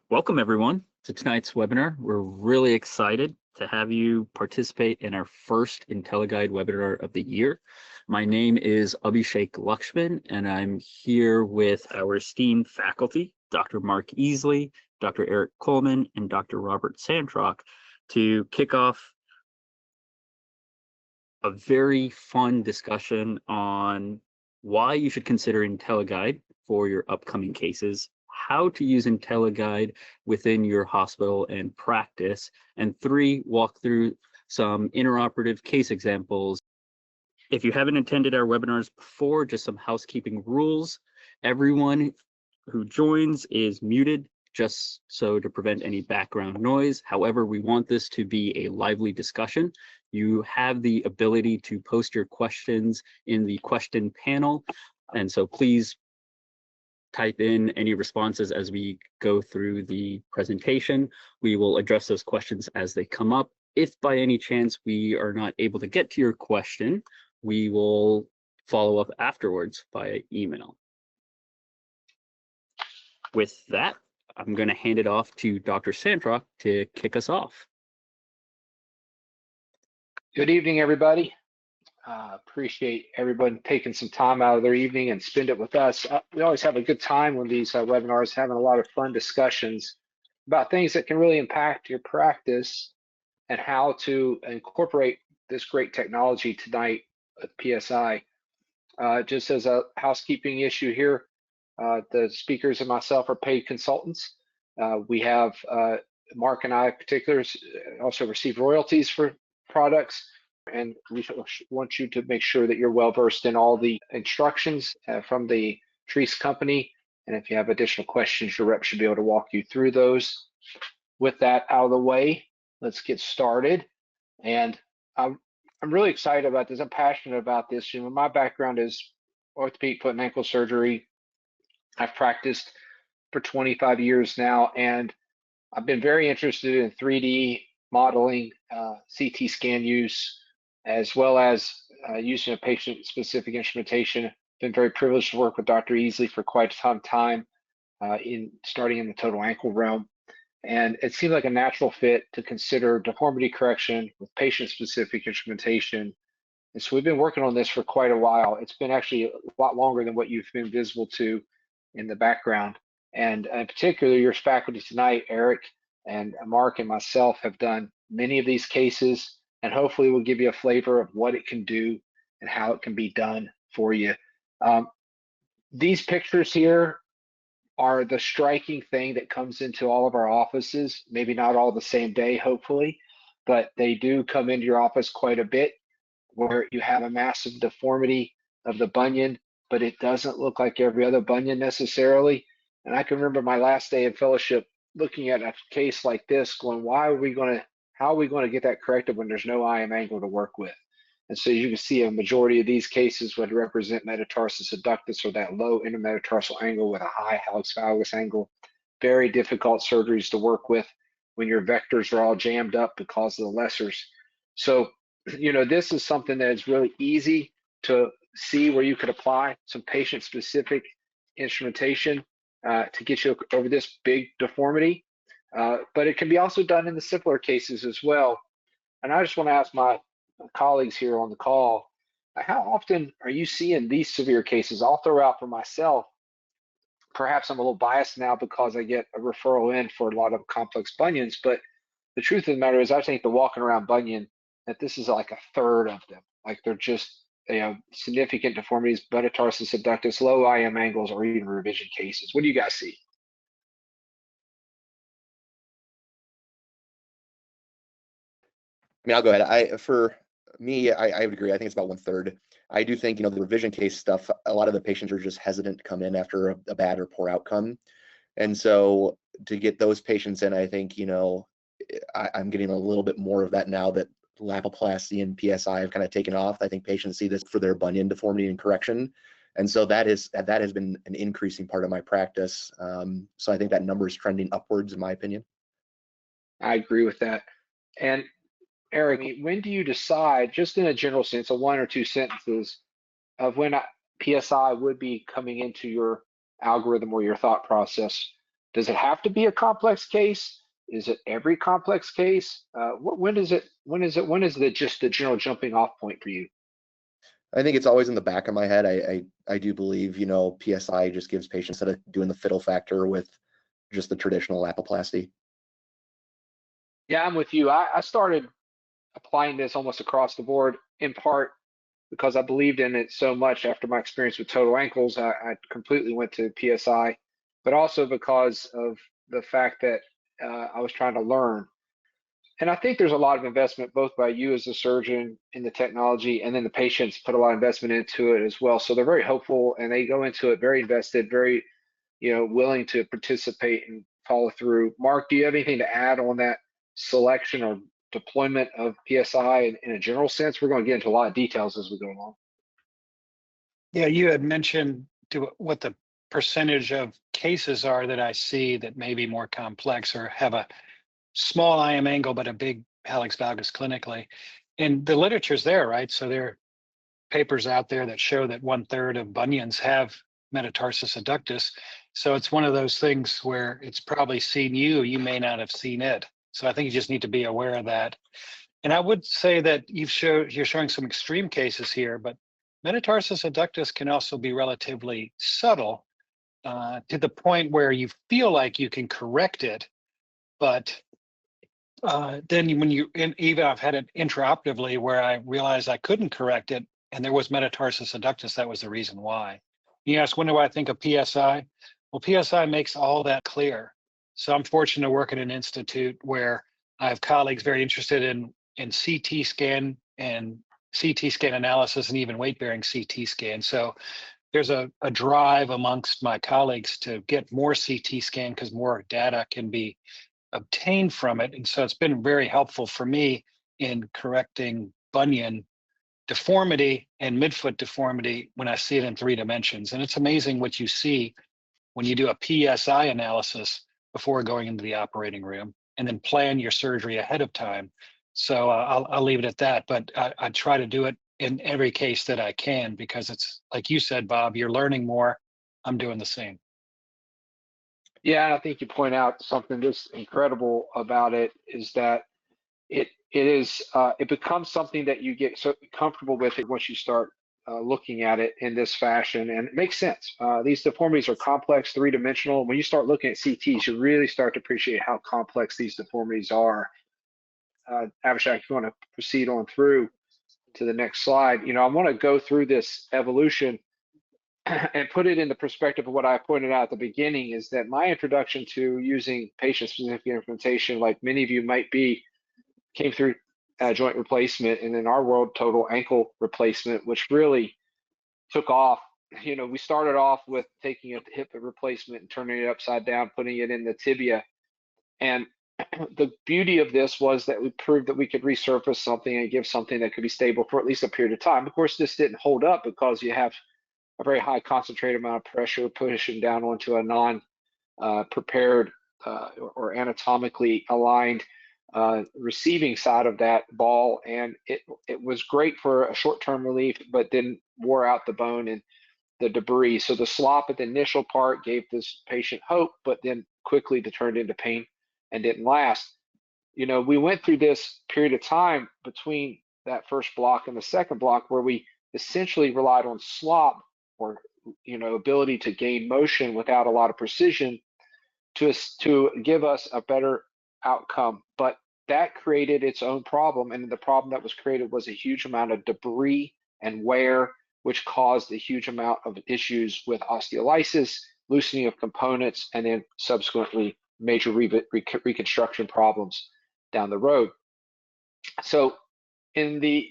Welcome everyone to tonight's webinar. We're really excited to have you participate in our first IntelliGuide webinar of the year. My name is Abhishek Lakshman, and I'm here with our esteemed faculty, Dr. Mark Easley, Dr. Eric Kuhlman, and Dr. Robert Santrock, to kick off a very fun discussion on why you should consider IntelliGuide for your upcoming cases, how to use IntelliGuide within your hospital and practice, and 3, walk through some intraoperative case examples. If you haven't attended our webinars before, just some housekeeping rules. Everyone who joins is muted, just so to prevent any background noise. However, we want this to be a lively discussion. You have the ability to post your questions in the question panel, and so please type in any responses as we go through the presentation. We will address those questions as they come up. If by any chance we are not able to get to your question, we will follow up afterwards via email. With that, I'm going to hand it off to Dr. Santrock to kick us off. Good evening, everybody. Appreciate everyone taking some time out of their evening and spend it with us. We always have a good time when these webinars, having a lot of fun discussions about things that can really impact your practice and how to incorporate this great technology tonight at PSI. Just as a housekeeping issue here, the speakers and myself are paid consultants. We have Mark and I in particular also receive royalties for products, and we want you to make sure that you're well versed in all the instructions from the Treese company. And if you have additional questions, your rep should be able to walk you through those. With that out of the way, let's get started. And I'm really excited about this. I'm passionate about this. You know, my background is orthopedic foot and ankle surgery. I've practiced for 25 years now, and I've been very interested in 3D modeling, CT scan use, as well as using a patient-specific instrumentation. Been very privileged to work with Dr. Easley for quite some time, starting in the total ankle realm. And it seemed like a natural fit to consider deformity correction with patient-specific instrumentation. And so we've been working on this for quite a while. It's been actually a lot longer than what you've been visible to in the background. And in particular, your faculty tonight, Eric and Mark and myself, have done many of these cases, and hopefully we'll give you a flavor of what it can do and how it can be done for you. These pictures here are the striking thing that comes into all of our offices, maybe not all the same day, hopefully, but they do come into your office quite a bit, where you have a massive deformity of the bunion, but it doesn't look like every other bunion necessarily. And I can remember my last day in fellowship looking at a case like this going, how are we going to get that corrected when there's no IM angle to work with? And so you can see a majority of these cases would represent metatarsus adductus, or that low intermetatarsal angle with a high hallux valgus angle. Very difficult surgeries to work with when your vectors are all jammed up because of the lessors. So, you know, this is something that is really easy to see where you could apply some patient-specific instrumentation to get you over this big deformity. But it can be also done in the simpler cases as well. And I just want to ask my colleagues here on the call, how often are you seeing these severe cases? I'll throw out for myself. Perhaps I'm a little biased now because I get a referral in for a lot of complex bunions, but the truth of the matter is I think the walking around bunion, that this is like a third of them. Like they're just, you know, significant deformities, metatarsus adductus, low IM angles, or even revision cases. What do you guys see? I mean, I'll go ahead. For me, I would agree. I think it's about 1/3. I do think, you know, the revision case stuff, a lot of the patients are just hesitant to come in after a bad or poor outcome. And so to get those patients in, I think, you know, I'm getting a little bit more of that now that lapoplasty and PSI have kind of taken off. I think patients see this for their bunion deformity and correction. And so that has been an increasing part of my practice. So I think that number is trending upwards, in my opinion. I agree with that. And Eric, when do you decide, just in a general sense, 1 or 2 sentences, of when PSI would be coming into your algorithm or your thought process Does it have to be a complex case? Is it every complex case? When is the just the general jumping off point for you? I think it's always in the back of my head. I do believe, PSI just gives patients that are doing the fiddle factor with just the traditional lapoplasty. Yeah, I'm with you. I started applying this almost across the board, in part because I believed in it so much after my experience with total ankles. I completely went to PSI, but also because of the fact that I was trying to learn. And I think there's a lot of investment both by you as a surgeon in the technology, and then the patients put a lot of investment into it as well. So they're very hopeful and they go into it very invested, very willing to participate and follow through. Mark, do you have anything to add on that selection or deployment of PSI in a general sense? We're going to get into a lot of details as we go along. Yeah, you had mentioned what the percentage of cases are that I see that may be more complex or have a small IM angle but a big hallux valgus clinically. And the literature's there, right? So there are papers out there that show that 1/3 of bunions have metatarsus adductus. So it's one of those things where it's probably seen you may not have seen it. So I think you just need to be aware of that. And I would say that you're showing some extreme cases here, but metatarsus adductus can also be relatively subtle to the point where you feel like you can correct it, but then when even I've had it intraoperatively where I realized I couldn't correct it, and there was metatarsus adductus. That was the reason why. You ask, when do I think of PSI? Well, PSI makes all that clear. So I'm fortunate to work at an institute where I have colleagues very interested in CT scan and CT scan analysis and even weight-bearing CT scan. So there's a drive amongst my colleagues to get more CT scan because more data can be obtained from it. And so it's been very helpful for me in correcting bunion deformity and midfoot deformity when I see it in 3 dimensions. And it's amazing what you see when you do a PSI analysis before going into the operating room and then plan your surgery ahead of time. So I'll leave it at that, but I try to do it in every case that I can because it's like you said, Bob, you're learning more. I'm doing the same. Yeah, and I think you point out something just incredible about it is that it becomes something that you get so comfortable with it once you start looking at it in this fashion, and it makes sense. These deformities are complex, 3-dimensional. When you start looking at CTs, you really start to appreciate how complex these deformities are. Abhishek, if you want to proceed on through to the next slide, I want to go through this evolution and put it in the perspective of what I pointed out at the beginning, is that my introduction to using patient-specific instrumentation, like many of you might be, came through joint replacement, and in our world, total ankle replacement, which really took off. We started off with taking a hip replacement and turning it upside down, putting it in the tibia. And the beauty of this was that we proved that we could resurface something and give something that could be stable for at least a period of time. Of course, this didn't hold up because you have a very high concentrated amount of pressure pushing down onto a non-prepared or anatomically aligned receiving side of that ball, and it was great for a short-term relief, but then wore out the bone and the debris. So the slop at the initial part gave this patient hope, but then quickly turned into pain and didn't last. We went through this period of time between that first block and the second block where we essentially relied on slop or ability to gain motion without a lot of precision to give us a better outcome. But that created its own problem, and the problem that was created was a huge amount of debris and wear, which caused a huge amount of issues with osteolysis, loosening of components, and then subsequently major reconstruction problems down the road. So in the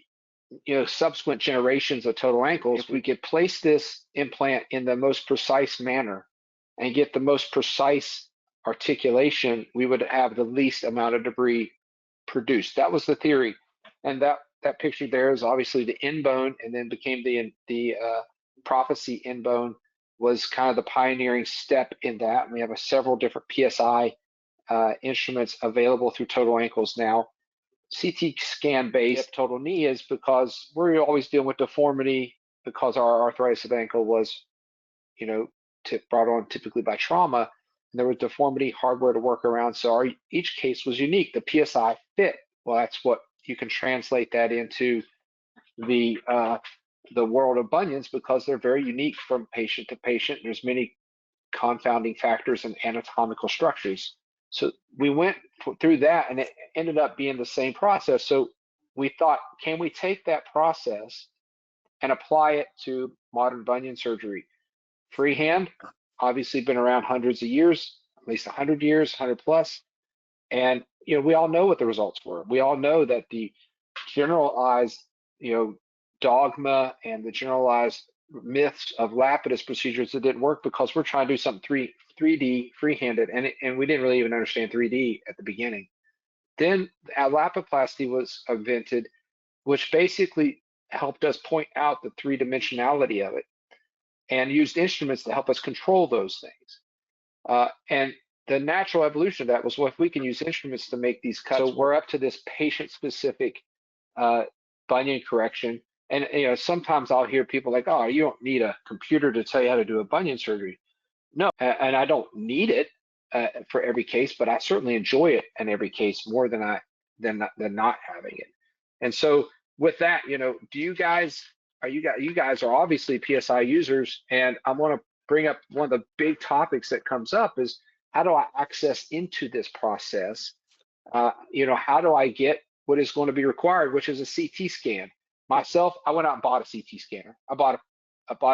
subsequent generations of total ankles, if we could place this implant in the most precise manner and get the most precise articulation, we would have the least amount of debris produced. That was the theory, and that picture there is obviously the end bone, and then became the prophecy end bone was kind of the pioneering step in that. And we have several different PSI instruments available through total ankles now. CT scan based total knee is because we're always dealing with deformity because our arthritis of the ankle was, brought on typically by trauma. and there was deformity hardware to work around. So each case was unique. The PSI fit. Well, that's what you can translate that into the world of bunions, because they're very unique from patient to patient. There's many confounding factors and anatomical structures. So we went through that, and it ended up being the same process. So we thought, can we take that process and apply it to modern bunion surgery? Freehand, obviously been around hundreds of years, at least 100 years, 100 plus. And, we all know what the results were. We all know that the generalized, dogma and the generalized myths of Lapidus procedures that didn't work, because we're trying to do something 3D freehanded, and we didn't really even understand 3D at the beginning. Then lapoplasty was invented, which basically helped us point out the three-dimensionality of it and used instruments to help us control those things. And the natural evolution of that was, well, if we can use instruments to make these cuts, so we're up to this patient-specific bunion correction. And sometimes I'll hear people like, oh, you don't need a computer to tell you how to do a bunion surgery. No, and I don't need it for every case, but I certainly enjoy it in every case more than not having it. And so with that, you guys are obviously PSI users, and I want to bring up one of the big topics that comes up is, how do I access into this process? How do I get what is going to be required, which is a CT scan? Myself, I went out and bought a CT scanner. I bought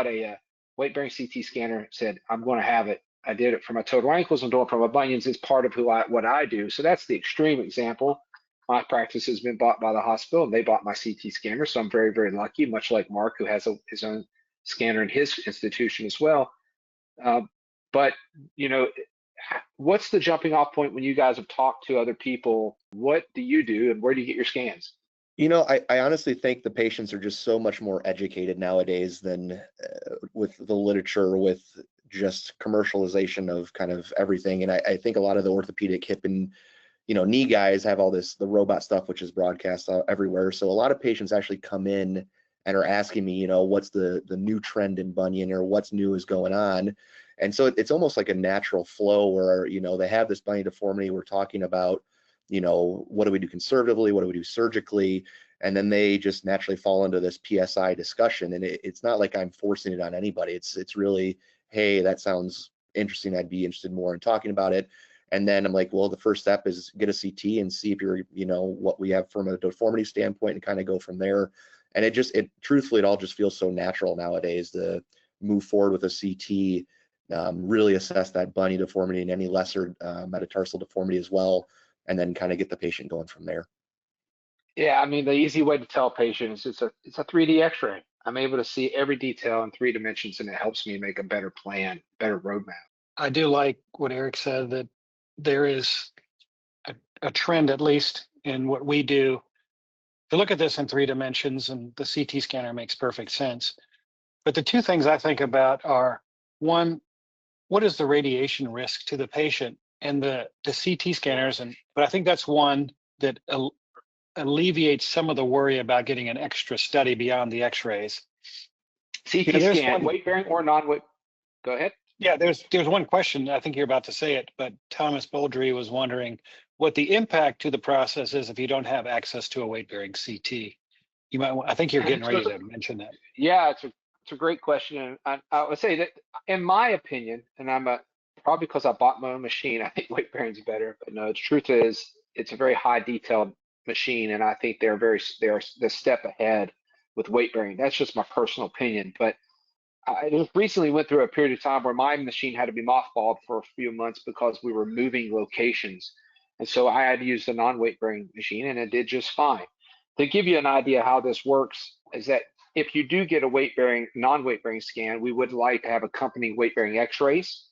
a weight-bearing CT scanner. Said I'm going to have it. I did it for my total ankles. I'm doing it for my bunions. It's part of what I do. So that's the extreme example. My practice has been bought by the hospital, and they bought my CT scanner. So I'm very, very lucky, much like Mark, who has his own scanner in his institution as well. But what's the jumping off point when you guys have talked to other people? What do you do, and where do you get your scans? I honestly think the patients are just so much more educated nowadays than with the literature, with just commercialization of kind of everything. And I think a lot of the orthopedic, hip, and knee guys have all the robot stuff, which is broadcast everywhere. So a lot of patients actually come in and are asking me, what's the new trend in bunion, or what's new is going on. And so it's almost like a natural flow where, they have this bunion deformity. We're talking about, what do we do conservatively? What do we do surgically? And then they just naturally fall into this PSI discussion. And it's not like I'm forcing it on anybody. It's really, hey, that sounds interesting. I'd be interested more in talking about it. And then I'm like, well, the first step is get a CT and see if you're, what we have from a deformity standpoint, and kind of go from there. And truthfully, it all just feels so natural nowadays to move forward with a CT, really assess that bunion deformity and any lesser metatarsal deformity as well, and then kind of get the patient going from there. Yeah, I mean, the easy way to tell patients, it's a 3D X-ray. I'm able to see every detail in 3 dimensions, and it helps me make a better plan, better roadmap. I do like what Eric said, that there is a trend, at least in what we do, to look at this in 3 dimensions, and the CT scanner makes perfect sense. But the two things I think about are, one, what is the radiation risk to the patient? And the CT scanners, but I think that's one that alleviates some of the worry about getting an extra study beyond the X-rays. CT scan, weight bearing or non-weight? Go ahead. Yeah, there's one question. I think you're about to say it, but Thomas Boldry was wondering what the impact to the process is if you don't have access to a weight-bearing CT. I think you're getting ready to mention that. Yeah, it's a great question, and I would say that, in my opinion, and probably because I bought my own machine, I think weight bearing is better. But no, the truth is, it's a very high detailed machine, and I think they're the step ahead with weight bearing. That's just my personal opinion. But I just recently went through a period of time where my machine had to be mothballed for a few months because we were moving locations, and so I had to use the non-weight bearing machine, and it did just fine. To give you an idea how this works is that if you do get a non-weight bearing scan, we would like to have accompanying weight bearing X-rays,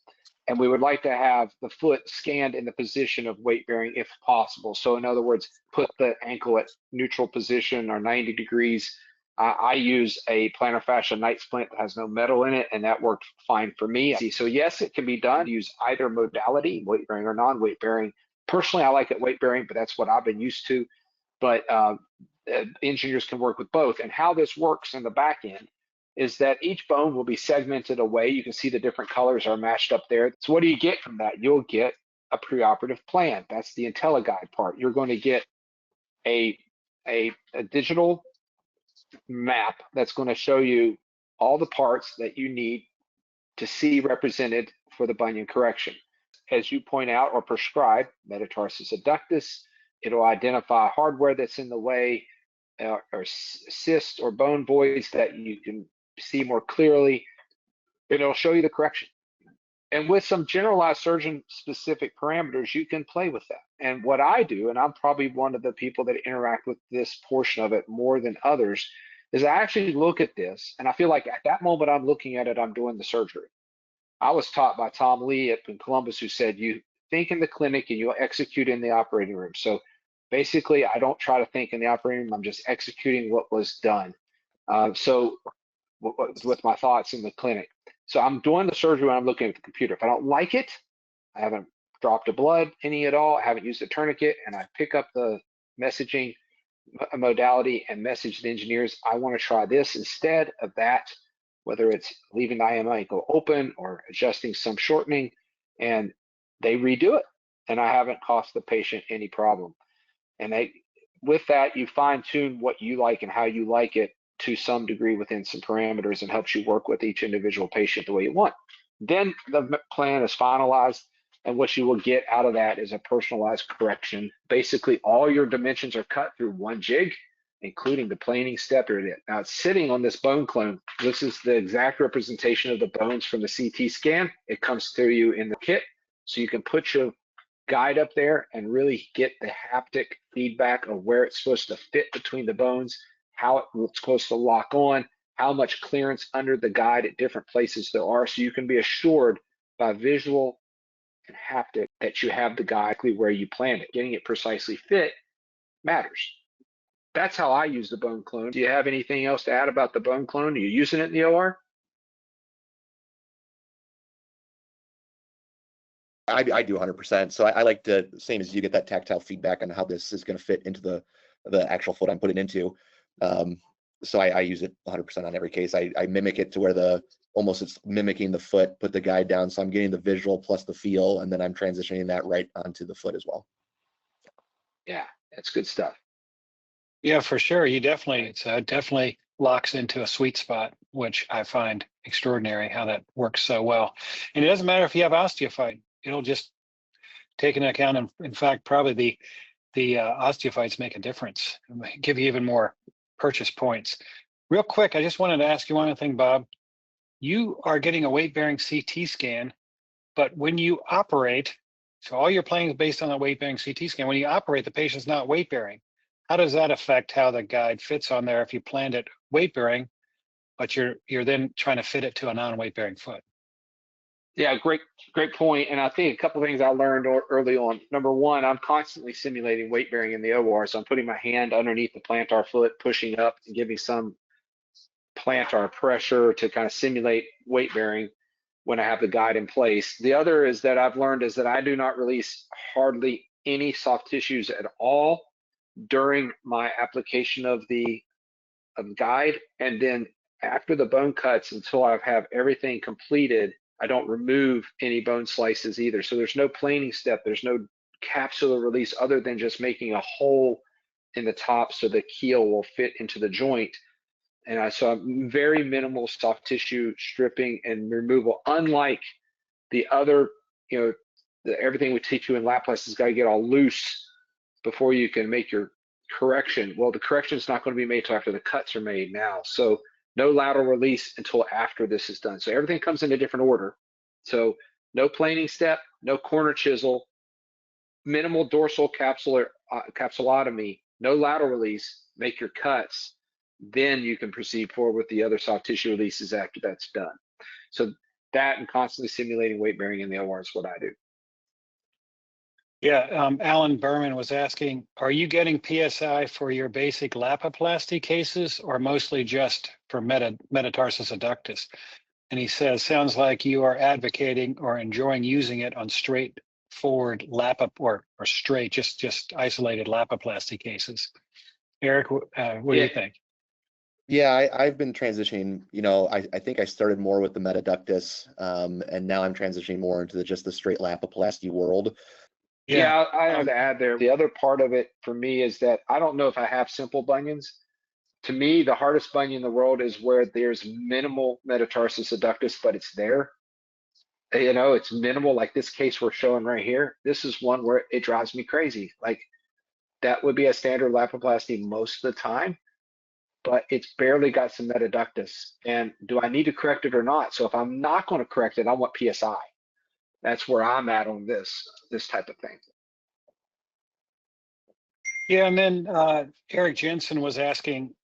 and we would like to have the foot scanned in the position of weight bearing if possible. So in other words, put the ankle at neutral position or 90 degrees. I use a plantar fascia night splint that has no metal in it, and that worked fine for me. So yes, it can be done. Use either modality, weight bearing or non-weight bearing. Personally, I like it weight bearing, but that's what I've been used to. But engineers can work with both. And how this works in the back end is that each bone will be segmented away. You can see the different colors are matched up there. So what do you get from that? You'll get a preoperative plan. That's the IntelliGuide part. You're going to get a digital map that's going to show you all the parts that you need to see represented for the bunion correction. As you point out or prescribe metatarsus adductus, it'll identify hardware that's in the way, or cysts or bone voids that you can see more clearly, and it'll show you the correction. And with some generalized surgeon specific parameters, you can play with that. And what I do, and I'm probably one of the people that interact with this portion of it more than others, is I actually look at this and I feel like at that moment I'm looking at it, I'm doing the surgery. I was taught by Tom Lee in Columbus, who said, you think in the clinic and you'll execute in the operating room. So basically, I don't try to think in the operating room, I'm just executing what was done. So with my thoughts in the clinic. So I'm doing the surgery when I'm looking at the computer. If I don't like it, I haven't dropped a blood any at all, I haven't used a tourniquet, and I pick up the messaging modality and message the engineers, I want to try this instead of that, whether it's leaving the IM ankle open or adjusting some shortening, and they redo it. And I haven't cost the patient any problem. And with that, you fine tune what you like and how you like it to some degree within some parameters, and helps you work with each individual patient the way you want. Then the plan is finalized, and what you will get out of that is a personalized correction. Basically, all your dimensions are cut through one jig, including the planing step. Now it's sitting on this bone clone. This is the exact representation of the bones from the CT scan. It comes to you in the kit, so you can put your guide up there and really get the haptic feedback of where it's supposed to fit between the bones, how it's supposed to lock on, how much clearance under the guide at different places there are, so you can be assured by visual and haptic that you have the guide where you planned it. Getting it precisely fit matters. That's how I use the bone clone. Do you have anything else to add about the bone clone? Are you using it in the OR? I do 100%. So I like to, same as you, get that tactile feedback on how this is going to fit into the actual foot I'm putting into. So I use it 100% on every case. I mimic it to where almost it's mimicking the foot, put the guide down. So I'm getting the visual plus the feel, and then I'm transitioning that right onto the foot as well. Yeah, that's good stuff. Yeah, for sure. It definitely locks into a sweet spot, which I find extraordinary how that works so well. And it doesn't matter if you have osteophyte, it'll just take into account. And in fact, probably the osteophytes make a difference, give you even more purchase points. Real quick, I just wanted to ask you one other thing, Bob. You are getting a weight-bearing CT scan, but when you operate, so all your planning is based on a weight-bearing CT scan. When you operate, the patient's not weight-bearing. How does that affect how the guide fits on there if you planned it weight-bearing, but you're then trying to fit it to a non-weight-bearing foot? Yeah, great point. And I think a couple of things I learned early on. Number one, I'm constantly simulating weight bearing in the OR. So I'm putting my hand underneath the plantar foot, pushing up and giving some plantar pressure to kind of simulate weight bearing when I have the guide in place. The other is that I've learned is that I do not release hardly any soft tissues at all during my application of the guide. And then after the bone cuts, until I have everything completed, I don't remove any bone slices either. So there's no planing step, there's no capsular release other than just making a hole in the top so the keel will fit into the joint. And so I'm very minimal soft tissue stripping and removal, unlike the other, everything we teach you in lapoplasty has got to get all loose before you can make your correction. Well, the correction is not going to be made until after the cuts are made now. So no lateral release until after this is done. So everything comes in a different order. So no planing step, no corner chisel, minimal dorsal capsulotomy, no lateral release, make your cuts. Then you can proceed forward with the other soft tissue releases after that's done. So that and constantly simulating weight bearing in the OR is what I do. Yeah, Alan Berman was asking, are you getting PSI for your basic lapoplasty cases or mostly just for metatarsus adductus? And he says, sounds like you are advocating or enjoying using it on straightforward or straight, just isolated lapoplasty cases. Eric, what do you think? Yeah, I've been transitioning, I think I started more with the metaductus, and now I'm transitioning more into just the straight lapoplasty world. Yeah, I have to add there. The other part of it for me is that I don't know if I have simple bunions. To me, the hardest bunion in the world is where there's minimal metatarsus adductus, but it's there. It's minimal, like this case we're showing right here. This is one where it drives me crazy. Like that would be a standard lapoplasty most of the time, but it's barely got some metaductus. And do I need to correct it or not? So if I'm not going to correct it, I want PSI. That's where I'm at on this type of thing. Yeah, and then Eric Jensen was asking,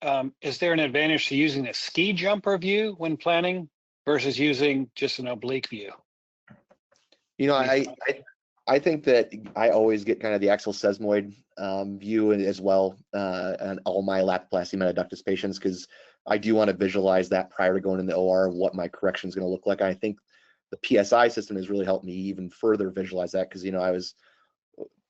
is there an advantage to using a ski jumper view when planning versus using just an oblique view? I think that I always get kind of the axial sesamoid view as well on all my lapoplasty metaductus patients, because I do want to visualize that prior to going in the OR, what my correction is going to look like. I think the PSI system has really helped me even further visualize that, because I was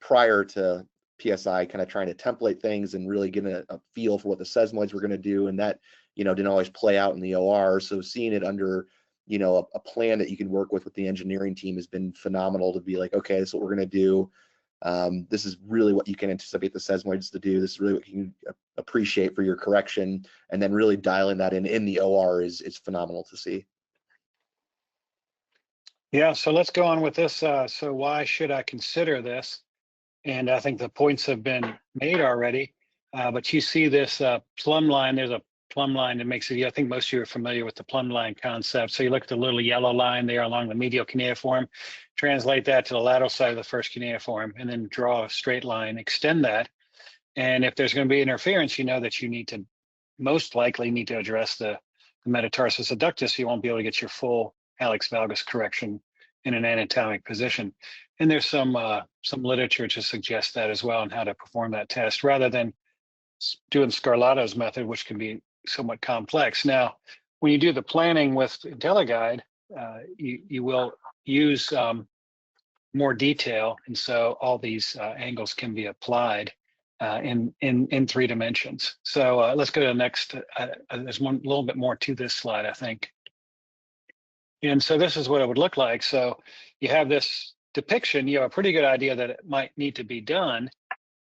prior to PSI kind of trying to template things and really getting a feel for what the sesamoids were going to do, and that didn't always play out in the OR. So seeing it under a plan that you can work with the engineering team has been phenomenal, to be like, okay, this is what we're going to do. This is really what you can anticipate the sesamoids to do. This is really what you can appreciate for your correction, and then really dialing that in the OR is phenomenal to see. Yeah, so let's go on with this. So why should I consider this? And I think the points have been made already, but you see this plumb line. There's a plumb line that makes it, I think most of you are familiar with the plumb line concept. So you look at the little yellow line there along the medial cuneiform, translate that to the lateral side of the first cuneiform, and then draw a straight line, extend that. And if there's going to be interference, you know that you need to, most likely need to address the metatarsus adductus. You won't be able to get your full hallux valgus correction in an anatomic position. And there's some literature to suggest that as well, on how to perform that test, rather than doing Scarlatto's method, which can be somewhat complex. Now, when you do the planning with IntelliGuide, you will use more detail, and so all these angles can be applied in 3 dimensions. So let's go to the next. There's one little bit more to this slide, I think. And so this is what it would look like. So you have this depiction. You have a pretty good idea that it might need to be done.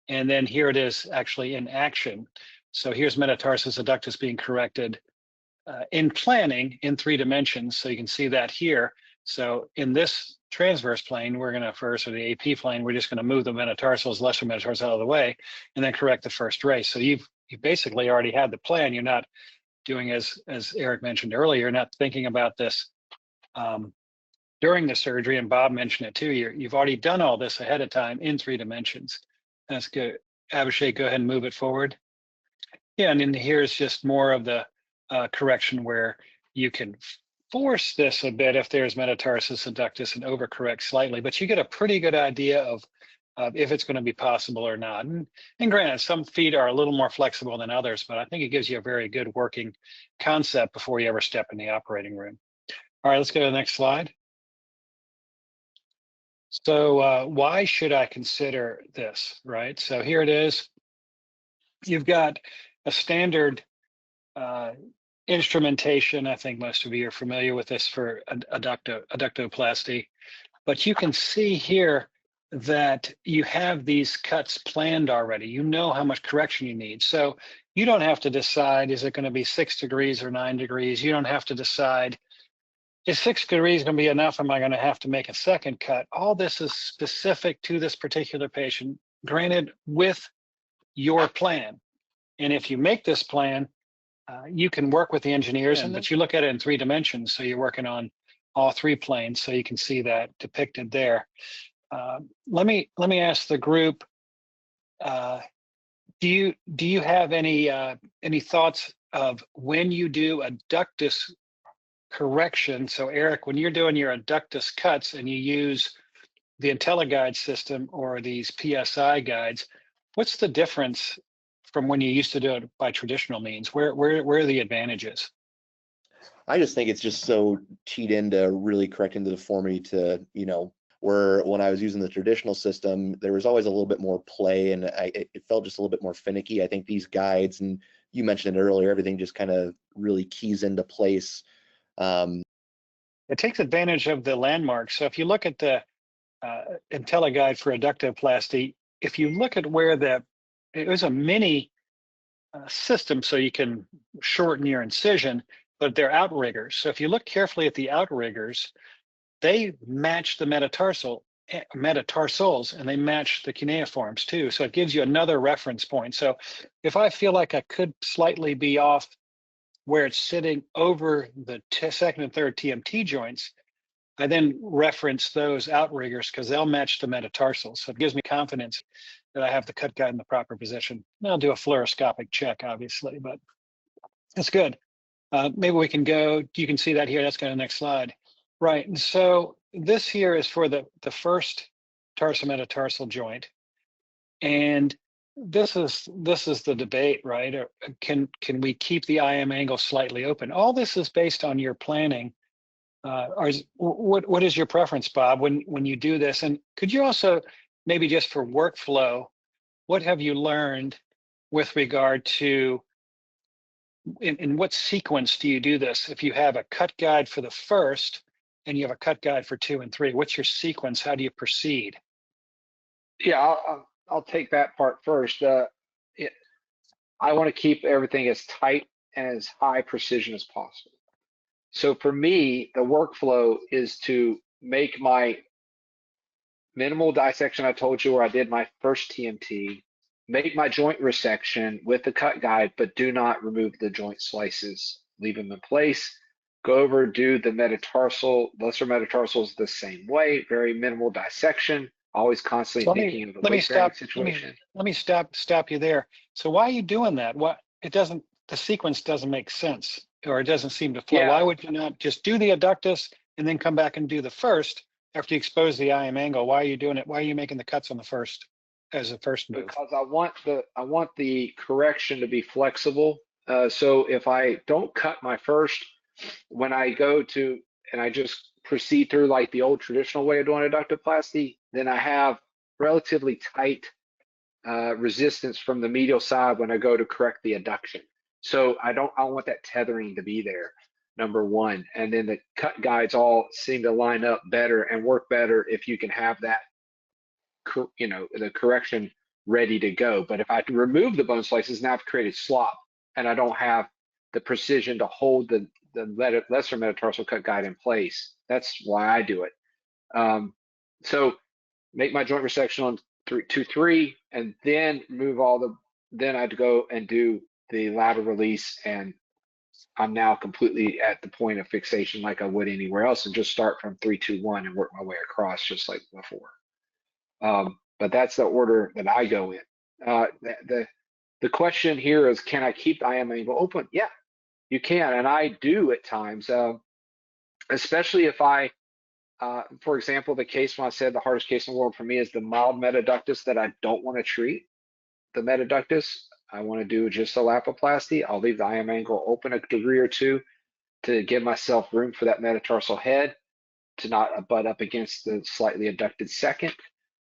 And then here it is actually in action. So here's metatarsus adductus being corrected in planning in 3 dimensions. So you can see that here. So in this transverse plane, we're going to first, or the AP plane, we're just going to move the metatarsals, lesser metatarsals out of the way, and then correct the first race. So you basically already had the plan. You're not doing, as Eric mentioned earlier, you're not thinking about this during the surgery, and Bob mentioned it too. You've already done all this ahead of time in 3 dimensions. That's good. Abhishek, go ahead and move it forward. Yeah, and then here's just more of the correction where you can force this a bit if there's metatarsus adductus and overcorrect slightly, but you get a pretty good idea of if it's going to be possible or not. And granted, some feet are a little more flexible than others, but I think it gives you a very good working concept before you ever step in the operating room. All right, let's go to the next slide. So why should I consider this, right? So here it is. You've got a standard instrumentation. I think most of you are familiar with this for adductoplasty, but you can see here that you have these cuts planned already. You know how much correction you need. So you don't have to decide, is it going to be 6 degrees or 9 degrees? You don't have to decide, is 6 degrees going to be enough? Am I going to have to make a second cut? All this is specific to this particular patient, granted with your plan. And if you make this plan, you can work with the engineers, but you look at it in 3 dimensions. So you're working on all 3 planes. So you can see that depicted there. Let me ask the group, do you have any thoughts of when you do adductus correction? So Eric, when you're doing your adductus cuts and you use the IntelliGuide system or these PSI guides, what's the difference from when you used to do it by traditional means? Where are the advantages? I just think it's just so teed into really correcting the deformity to, where when I was using the traditional system, there was always a little bit more play, and it felt just a little bit more finicky. I think these guides and you mentioned it earlier, everything just kind of really keys into place. It takes advantage of the landmarks. So if you look at the IntelliGuide for adductoplasty, if you look at where it was a mini system, so you can shorten your incision, but they're outriggers. So if you look carefully at the outriggers, they match the metatarsals, and they match the cuneiforms too. So it gives you another reference point. So if I feel like I could slightly be off where it's sitting over the second and third TMT joints, I then reference those outriggers because they'll match the metatarsals. So it gives me confidence that I have the cut guide in the proper position. And I'll do a fluoroscopic check, obviously, but that's good. Maybe we can go, you can see that here. Let's go to the next slide. Right, and so this here is for the first tarsometatarsal joint. And this is the debate, right? Or can we keep the IM angle slightly open? All this is based on your planning. What is your preference, Bob, when you do this? And could you also, maybe just for workflow, what have you learned with regard to in what sequence do you do this? If you have a cut guide for the first and you have a cut guide for 2 and 3, what's your sequence? How do you proceed? Yeah, I'll take that part first. I want to keep everything as tight and as high precision as possible. So for me, the workflow is to make my minimal dissection I told you where I did my first TMT, make my joint resection with the cut guide, but do not remove the joint slices, leave them in place. Go over, do the metatarsal, lesser metatarsals the same way, very minimal dissection, always constantly thinking of the weight-bearing situation. Let me stop you there. So why are you doing that? The sequence doesn't make sense, or it doesn't seem to flow. Yeah. Why would you not just do the adductus and then come back and do the first after you expose the IM angle? Why are you doing it? Why are you making the cuts on the first as a first move? Because I want the correction to be flexible. So if I don't cut my first, when I go to and I just proceed through like the old traditional way of doing adductoplasty, then I have relatively tight resistance from the medial side when I go to correct the adduction. So I want that tethering to be there, number one. And then the cut guides all seem to line up better and work better if you can have that, the correction ready to go. But if I remove the bone slices, now I've created slop and I don't have the precision to hold the lesser metatarsal cut guide in place. That's why I do it. So make my joint resection on 2-3, and then then I'd go and do the lateral release, and I'm now completely at the point of fixation like I would anywhere else, and just start from 3-2-1 and work my way across just like before. But that's the order that I go in. The question here is, can I keep the IM angle open? Yeah, you can, and I do at times, especially if for example, the case when I said the hardest case in the world for me is the mild metaductus that I don't want to treat. The metaductus, I want to do just a lapoplasty. I'll leave the IM angle open a degree or two to give myself room for that metatarsal head to not butt up against the slightly adducted second.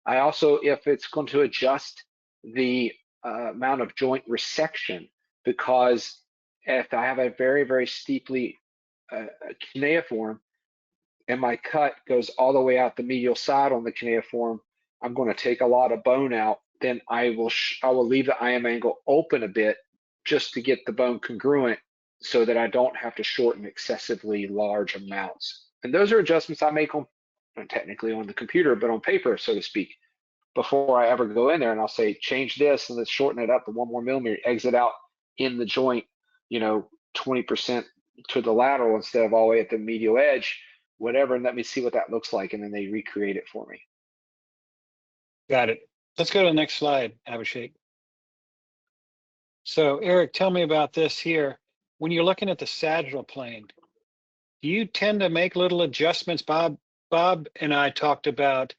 I also, if it's going to adjust the amount of joint resection, because if I have a very, very steeply cuneiform and my cut goes all the way out the medial side on the cuneiform, I'm going to take a lot of bone out. Then I will leave the IM angle open a bit just to get the bone congruent so that I don't have to shorten excessively large amounts. And those are adjustments I make technically on the computer, but on paper, so to speak, before I ever go in there, and I'll say, change this and let's shorten it up to 1 more millimeter, exit out in the joint, 20% to the lateral instead of all the way at the medial edge, whatever, and let me see what that looks like. And then they recreate it for me. Got it. Let's go to the next slide, Abhishek. So Eric, tell me about this here. When you're looking at the sagittal plane, do you tend to make little adjustments? Bob and I talked about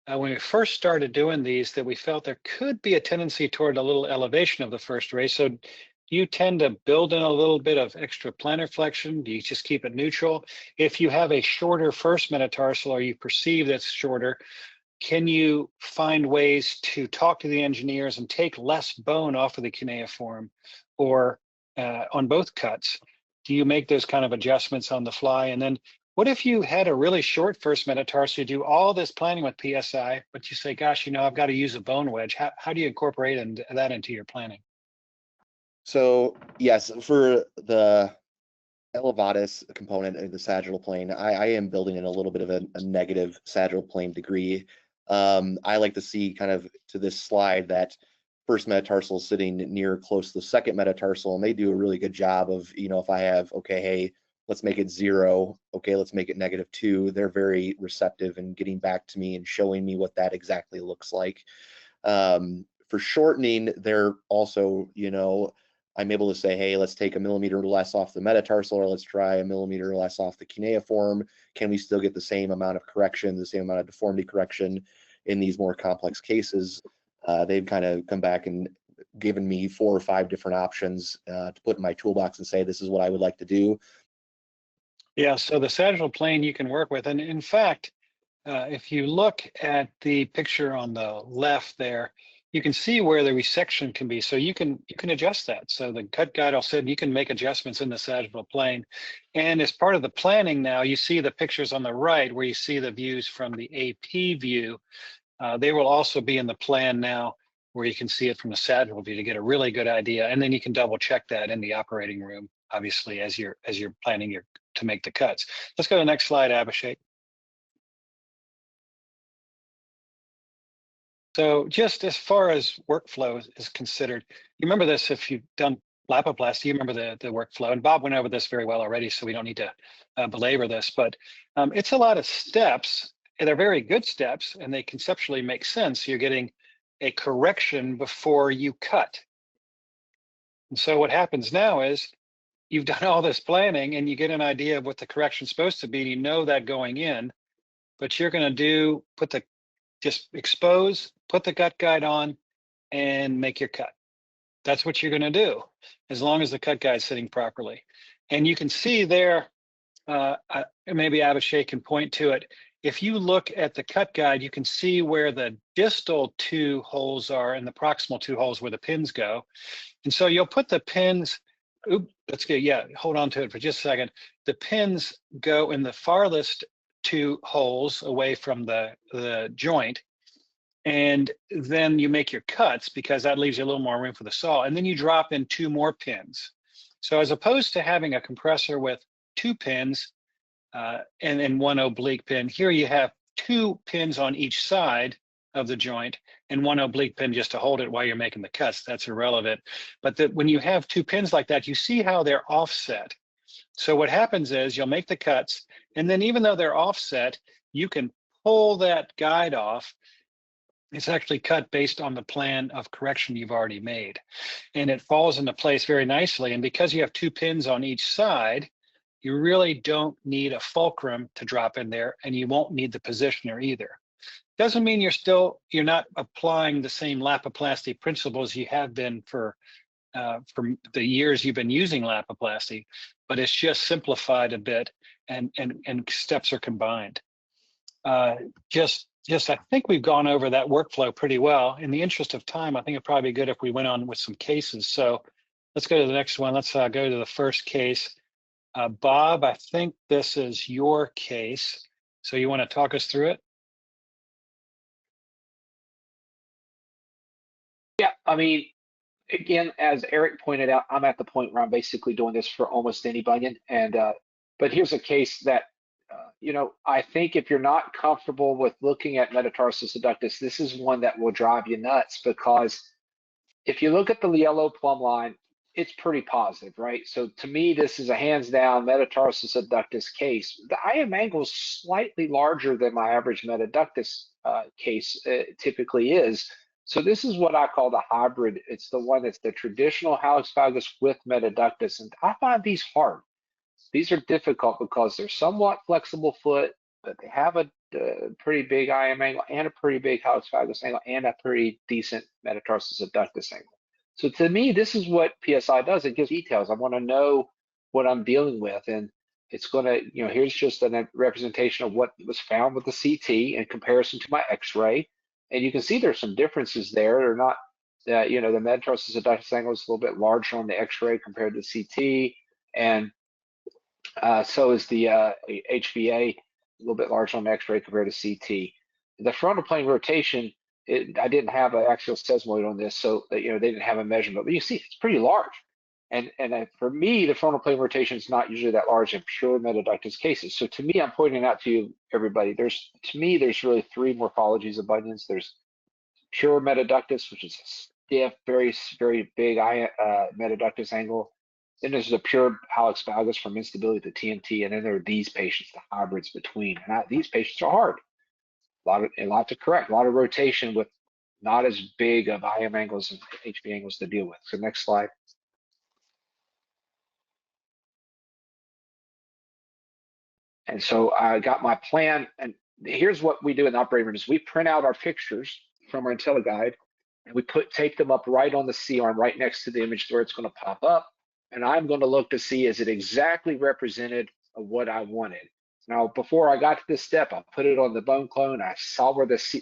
when we first started doing these that we felt there could be a tendency toward a little elevation of the first raise. So do you tend to build in a little bit of extra plantar flexion? Do you just keep it neutral? If you have a shorter first metatarsal or you perceive that's shorter, can you find ways to talk to the engineers and take less bone off of the cuneiform, or on both cuts? Do you make those kind of adjustments on the fly? And then what if you had a really short first metatarsus, you do all this planning with PSI, but you say, gosh, you know, I've got to use a bone wedge. How do you incorporate that into your planning? So yes, for the elevatus component of the sagittal plane, I am building in a little bit of a negative sagittal plane degree. I like to see kind of to this slide that first metatarsal sitting near close to the second metatarsal, and they do a really good job of, you know, if I have, okay, hey, let's make it 0, okay, let's make it -2. They're very receptive and getting back to me and showing me what that exactly looks like. For shortening, they're also, you know, I'm able to say, hey, let's take a millimeter less off the metatarsal, or let's try a millimeter less off the cuneiform. Can we still get the same amount of correction, the same amount of deformity correction in these more complex cases? They've kind of come back and given me 4 or 5 different options to put in my toolbox and say, this is what I would like to do. Yeah, so the sagittal plane you can work with. And in fact, if you look at the picture on the left there, you can see where the resection can be. So you can adjust that. So the cut guide will say you can make adjustments in the sagittal plane. And as part of the planning now, you see the pictures on the right where you see the views from the AP view. They will also be in the plan now where you can see it from the sagittal view to get a really good idea. And then you can double check that in the operating room, obviously, as you're planning to make the cuts. Let's go to the next slide, Abhishek. So just as far as workflow is considered, you remember this if you've done lapoplasty, you remember the workflow. And Bob went over this very well already, so we don't need to belabor this. But it's a lot of steps, and they're very good steps, and they conceptually make sense. You're getting a correction before you cut. And so what happens now is you've done all this planning, and you get an idea of what the correction's supposed to be, and you know that going in, but you're going to just expose, put the cut guide on, and make your cut. That's what you're going to do, as long as the cut guide is sitting properly. And you can see there, maybe Abhishek can point to it. If you look at the cut guide, you can see where the distal 2 holes are and the proximal 2 holes where the pins go. And so you'll put the pins, let's get, yeah, hold on to it for just a second. The pins go in the farthest 2 holes away from the joint, and then you make your cuts because that leaves you a little more room for the saw, and then you drop in 2 more pins. So as opposed to having a compressor with 2 pins and then 1 oblique pin, here you have 2 pins on each side of the joint and 1 oblique pin just to hold it while you're making the cuts. That's irrelevant. But when you have 2 pins like that, you see how they're offset. So what happens is you'll make the cuts, and then even though they're offset, you can pull that guide off. It's actually cut based on the plan of correction you've already made. And it falls into place very nicely. And because you have 2 pins on each side, you really don't need a fulcrum to drop in there, and you won't need the positioner either. Doesn't mean you're not applying the same lapoplasty principles you have been for the years you've been using lapoplasty, but it's just simplified a bit, and steps are combined. I think we've gone over that workflow pretty well. In the interest of time, I think it'd probably be good if we went on with some cases. So let's go to the next one. Let's go to the first case. Bob, I think this is your case. So you want to talk us through it? Yeah, I mean, again, as Eric pointed out, I'm at the point where I'm basically doing this for almost any bunion. And but here's a case that, you know, I think if you're not comfortable with looking at metatarsus adductus, this is one that will drive you nuts, because if you look at the yellow plumb line, it's pretty positive, right? So to me, this is a hands down metatarsus adductus case. The IM angle is slightly larger than my average metaductus case typically is. So this is what I call the hybrid. It's the one that's the traditional hallux valgus with metaductus. And I find these hard. These are difficult because they're somewhat flexible foot, but they have a pretty big IM angle and a pretty big hallux valgus angle and a pretty decent metatarsus adductus angle. So to me, this is what PSI does. It gives details. I want to know what I'm dealing with, and it's going to, you know, here's just a representation of what was found with the CT in comparison to my X-ray, and you can see there's some differences there. You know, the metatarsus adductus angle is a little bit larger on the X-ray compared to CT, and so is the HVA, a little bit larger on the X-ray compared to CT. The frontal plane rotation, I didn't have an axial sesamoid on this, so that, you know, they didn't have a measurement, but you see it's pretty large. And for me, the frontal plane rotation is not usually that large in pure metatarsus cases. So to me, I'm pointing out to you, everybody, there's really three morphologies of bunions. There's pure metatarsus, which is a stiff, very, very big metatarsus angle. Then there's the pure hallux valgus from instability to TMT, and then there are these patients, the hybrids between. And these patients are hard. A lot to correct, a lot of rotation with not as big of IM angles and HV angles to deal with. So next slide. And so I got my plan, and here's what we do in the operating room is we print out our pictures from our IntelliGuide, and we tape them up right on the C-arm, right next to the image where it's going to pop up. And I'm going to look to see, is it exactly represented of what I wanted? Now, before I got to this step, I put it on the bone clone. I saw where this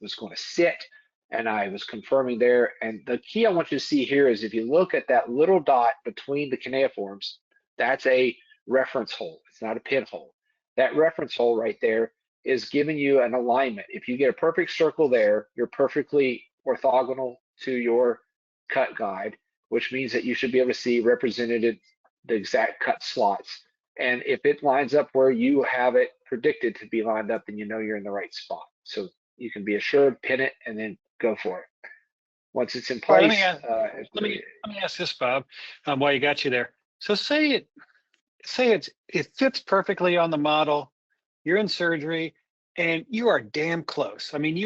was going to sit, and I was confirming there. And the key I want you to see here is if you look at that little dot between the cuneiforms, that's a reference hole. It's not a pinhole. That reference hole right there is giving you an alignment. If you get a perfect circle there, you're perfectly orthogonal to your cut guide, which means that you should be able to see represented the exact cut slots. And if it lines up where you have it predicted to be lined up, then you know you're in the right spot. So you can be assured, pin it, and then go for it. Once it's in place. Let me ask this, Bob, while you got you there. So say it fits perfectly on the model. You're in surgery, and you are damn close. I mean,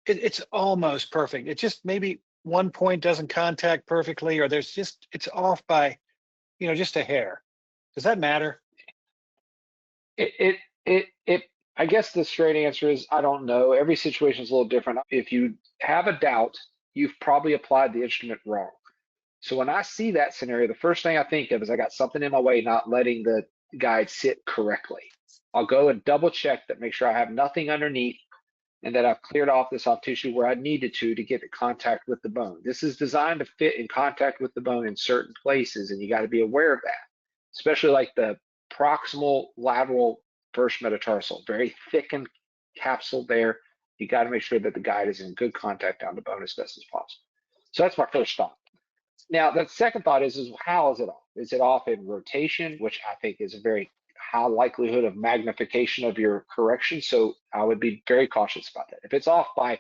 it's almost perfect. It just maybe one point doesn't contact perfectly, or it's off by, you know, just a hair. Does that matter? I guess the straight answer is I don't know. Every situation is a little different. If you have a doubt, you've probably applied the instrument wrong. So when I see that scenario, the first thing I think of is I got something in my way, not letting the guide sit correctly. I'll go and double check that, make sure I have nothing underneath, and that I've cleared off this soft tissue where I needed to get in contact with the bone. This is designed to fit in contact with the bone in certain places, and you got to be aware of that, especially like the proximal lateral first metatarsal, very thickened capsule there. You got to make sure that the guide is in good contact down the bone as best as possible. So that's my first thought. Now, the second thought is how is it off? Is it off in rotation, which I think is a very high likelihood of magnification of your correction. So I would be very cautious about that. If it's off by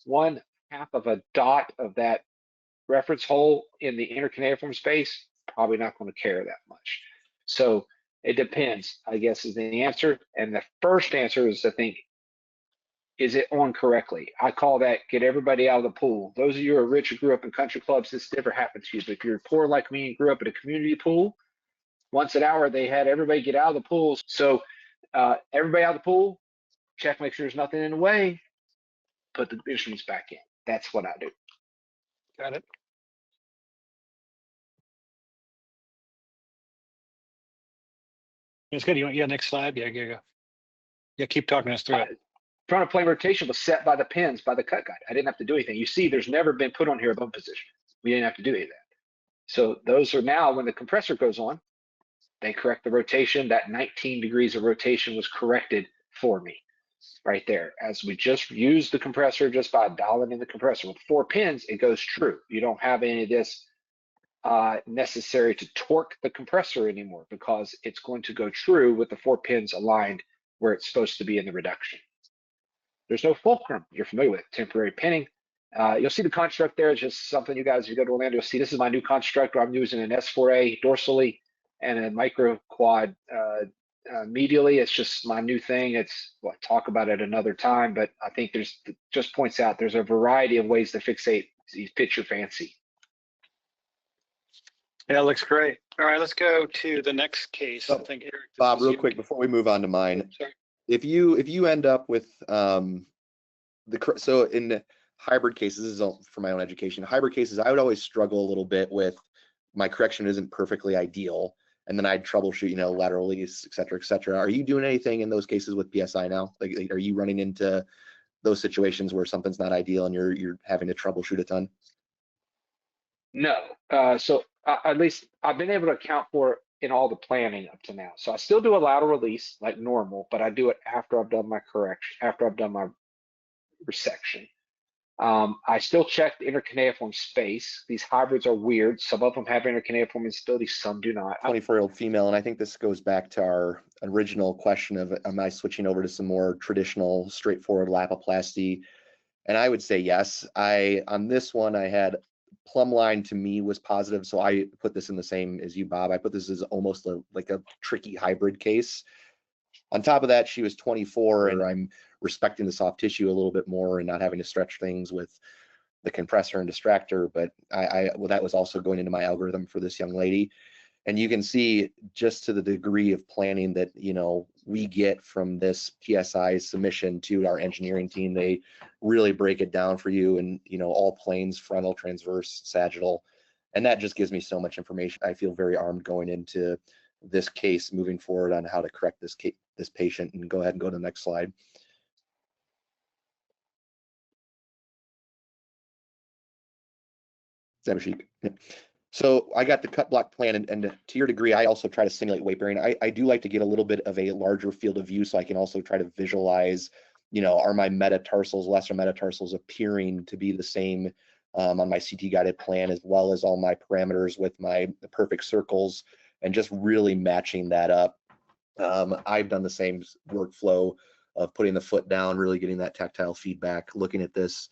1/2 of a dot of that reference hole in the intercuneiform space, probably not going to care that much. So it depends, I guess, is the answer. And the first answer is, I think, is it on correctly? I call that get everybody out of the pool. Those of you who are rich who grew up in country clubs, this never happened to you. But if you're poor like me and grew up in a community pool, once an hour they had everybody get out of the pools. So everybody out of the pool, check, make sure there's nothing in the way, put the instruments back in. That's what I do. Got it. It's good. Yeah, next slide. Yeah, go. Yeah, keep talking us through it. Frontal plane rotation was set by the pins, by the cut guide. I didn't have to do anything. You see, there's never been put on here a bone position. We didn't have to do any of that. So those are now, when the compressor goes on, they correct the rotation. That 19 degrees of rotation was corrected for me right there. As we just used the compressor, just by dialing in the compressor. With 4 pins, it goes true. You don't have any of this necessary to torque the compressor anymore, because it's going to go true with the 4 pins aligned where it's supposed to be in the reduction. There's no fulcrum. You're familiar with temporary pinning. You'll see the construct there. It's just something you guys, if you go to Orlando, you'll see this is my new construct where I'm using an S4A dorsally and a micro quad medially. It's just my new thing. We'll talk about it another time, but I think just points out there's a variety of ways to fixate, fit your fancy. Yeah, it looks great. All right, let's go to the next case. I think Eric, Bob, real quick before we move on to mine. Sorry. If you end up with so in hybrid cases, this is all for my own education. Hybrid cases, I would always struggle a little bit with my correction isn't perfectly ideal, and then I'd troubleshoot, lateral release, et cetera, et cetera. Are you doing anything in those cases with PSI now? Like, are you running into those situations where something's not ideal and you're having to troubleshoot a ton? No. So at least I've been able to account for it in all the planning up to now. So I still do a lateral release like normal, but I do it after I've done my correction, after I've done my resection. I still check the intercuneiform space. These hybrids are weird. Some of them have intercuneiform instability, some do not. 24-year-old female, and I think this goes back to our original question of, am I switching over to some more traditional, straightforward lapoplasty? And I would say yes. On this one, I had plumb line to me was positive, so I put this in the same as you, Bob. I put this as almost like a tricky hybrid case. On top of that, she was 24, and I'm respecting the soft tissue a little bit more and not having to stretch things with the compressor and distractor. But well, that was also going into my algorithm for this young lady. And you can see just to the degree of planning that, you know, we get from this PSI submission to our engineering team. They really break it down for you, and, you know, all planes, frontal, transverse, sagittal. And that just gives me so much information. I feel very armed going into this case moving forward on how to correct this patient. And go ahead and go to the next slide. Zabashik. Yeah. So I got the cut block plan, and to your degree, I also try to simulate weight bearing. I do like to get a little bit of a larger field of view, so I can also try to visualize, you know, are my metatarsals, lesser metatarsals appearing to be the same on my CT guided plan, as well as all my parameters with the perfect circles, and just really matching that up. I've done the same workflow of putting the foot down, really getting that tactile feedback, looking at this,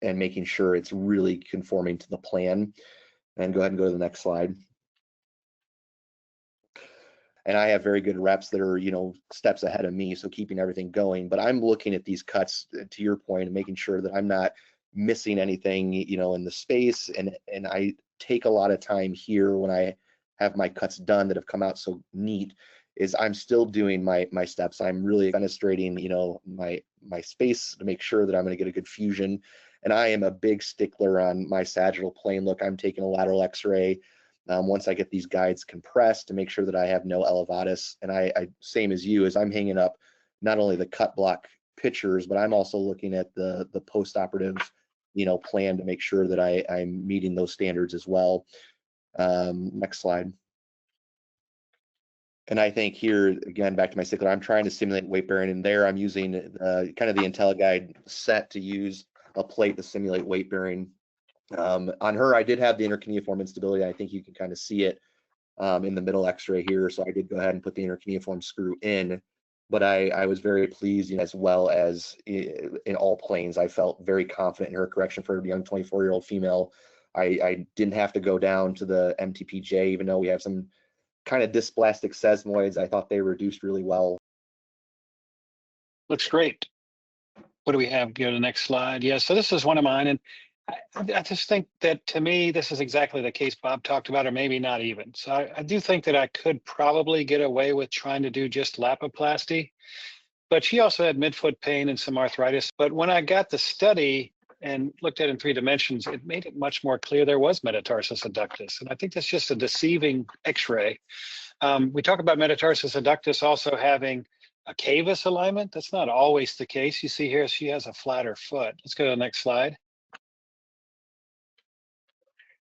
and making sure it's really conforming to the plan. And go ahead and go to the next slide. And I have very good reps that are, you know, steps ahead of me, so keeping everything going. But I'm looking at these cuts, to your point, and making sure that I'm not missing anything, you know, in the space. And I take a lot of time here when I have my cuts done that have come out so neat, is I'm still doing my steps. I'm really fenestrating, you know, my space to make sure that I'm going to get a good fusion. And I am a big stickler on my sagittal plane look. I'm taking a lateral x-ray once I get these guides compressed to make sure that I have no elevatus. And I same as you, as I'm hanging up not only the cut block pictures, but I'm also looking at the post-operative, you know, plan to make sure that I'm meeting those standards as well. Next slide. And I think here, again, back to my stickler, I'm trying to simulate weight bearing, and there I'm using kind of the IntelliGuide set to use a plate to simulate weight bearing. On her, I did have the intercuneiform instability. I think you can kind of see it in the middle x-ray here. So I did go ahead and put the intercuneiform screw in, but I was very pleased, you know, as well as in all planes. I felt very confident in her correction for a young 24-year-old female. I didn't have to go down to the MTPJ, even though we have some kind of dysplastic sesamoids. I thought they reduced really well. Looks great. What do we have? Go to the next slide. Yeah, so this is one of mine, and I just think that, to me, this is exactly the case Bob talked about, or maybe not even. So I do think that I could probably get away with trying to do just lapoplasty, but she also had midfoot pain and some arthritis. But when I got the study and looked at it in 3 dimensions, it made it much more clear there was metatarsus adductus. And I think that's just a deceiving x-ray. We talk about metatarsus adductus also having a cavus alignment. That's not always the case. You see here, she has a flatter foot. Let's go to the next slide.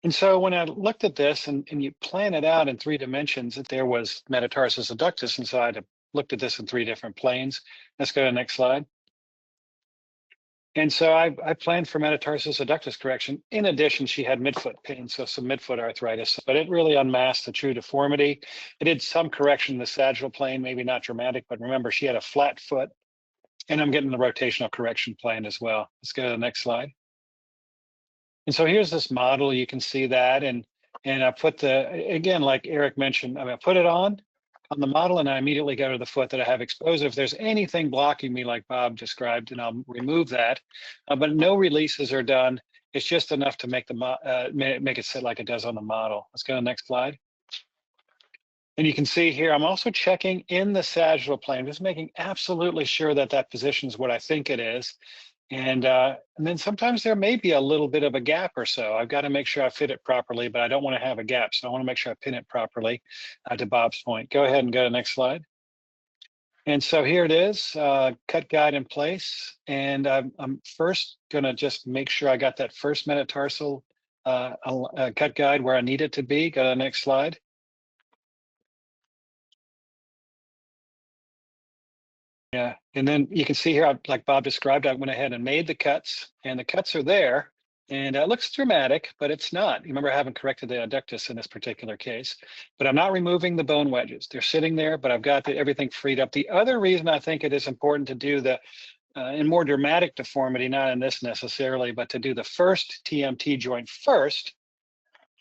And so when I looked at this and you plan it out in 3 dimensions, that there was metatarsus adductus, and so I looked at this in 3 different planes. Let's go to the next slide. And so I planned for metatarsus adductus correction. In addition, she had midfoot pain, so some midfoot arthritis, but it really unmasked the true deformity. It did some correction in the sagittal plane, maybe not dramatic, but remember, she had a flat foot, and I'm getting the rotational correction plan as well. Let's go to the next slide. And so here's this model. You can see that, and I put again, like Eric mentioned, I put it on the model, and I immediately go to the foot that I have exposed. If there's anything blocking me, like Bob described, and I'll remove that. But no releases are done. It's just enough to make it sit like it does on the model. Let's go to the next slide. And you can see here, I'm also checking in the sagittal plane, just making absolutely sure that that position is what I think it is. And then sometimes there may be a little bit of a gap or so. I've got to make sure I fit it properly, but I don't want to have a gap. So I want to make sure I pin it properly, to Bob's point. Go ahead and go to the next slide. And so here it is, cut guide in place. And I'm first gonna just make sure I got that first metatarsal cut guide where I need it to be. Go to the next slide. Yeah, and then you can see here, like Bob described, I went ahead and made the cuts, and the cuts are there. And it looks dramatic, but it's not. You remember I haven't corrected the adductus in this particular case, but I'm not removing the bone wedges. They're sitting there, but I've got everything freed up. The other reason I think it is important to do the in more dramatic deformity, not in this necessarily, but to do the first TMT joint first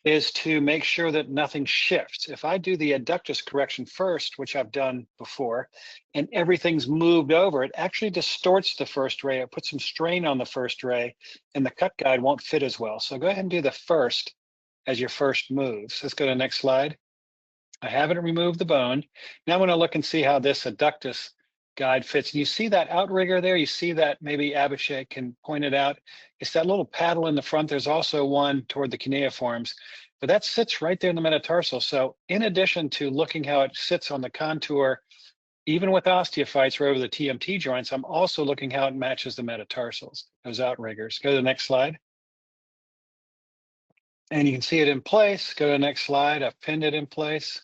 is to make sure that nothing shifts. If I do the adductus correction first, which I've done before, and everything's moved over, it actually distorts the first ray. It puts some strain on the first ray, and the cut guide won't fit as well. So go ahead and do the first as your first move. So let's go to the next slide. I haven't removed the bone. Now I'm going to look and see how this adductus guide fits. And you see that outrigger there? You see that, maybe Abhishek can point it out. It's that little paddle in the front. There's also one toward the cuneiforms, but that sits right there in the metatarsal. So in addition to looking how it sits on the contour, even with osteophytes or over the TMT joints, I'm also looking how it matches the metatarsals, those outriggers. Go to the next slide. And you can see it in place. Go to the next slide. I've pinned it in place.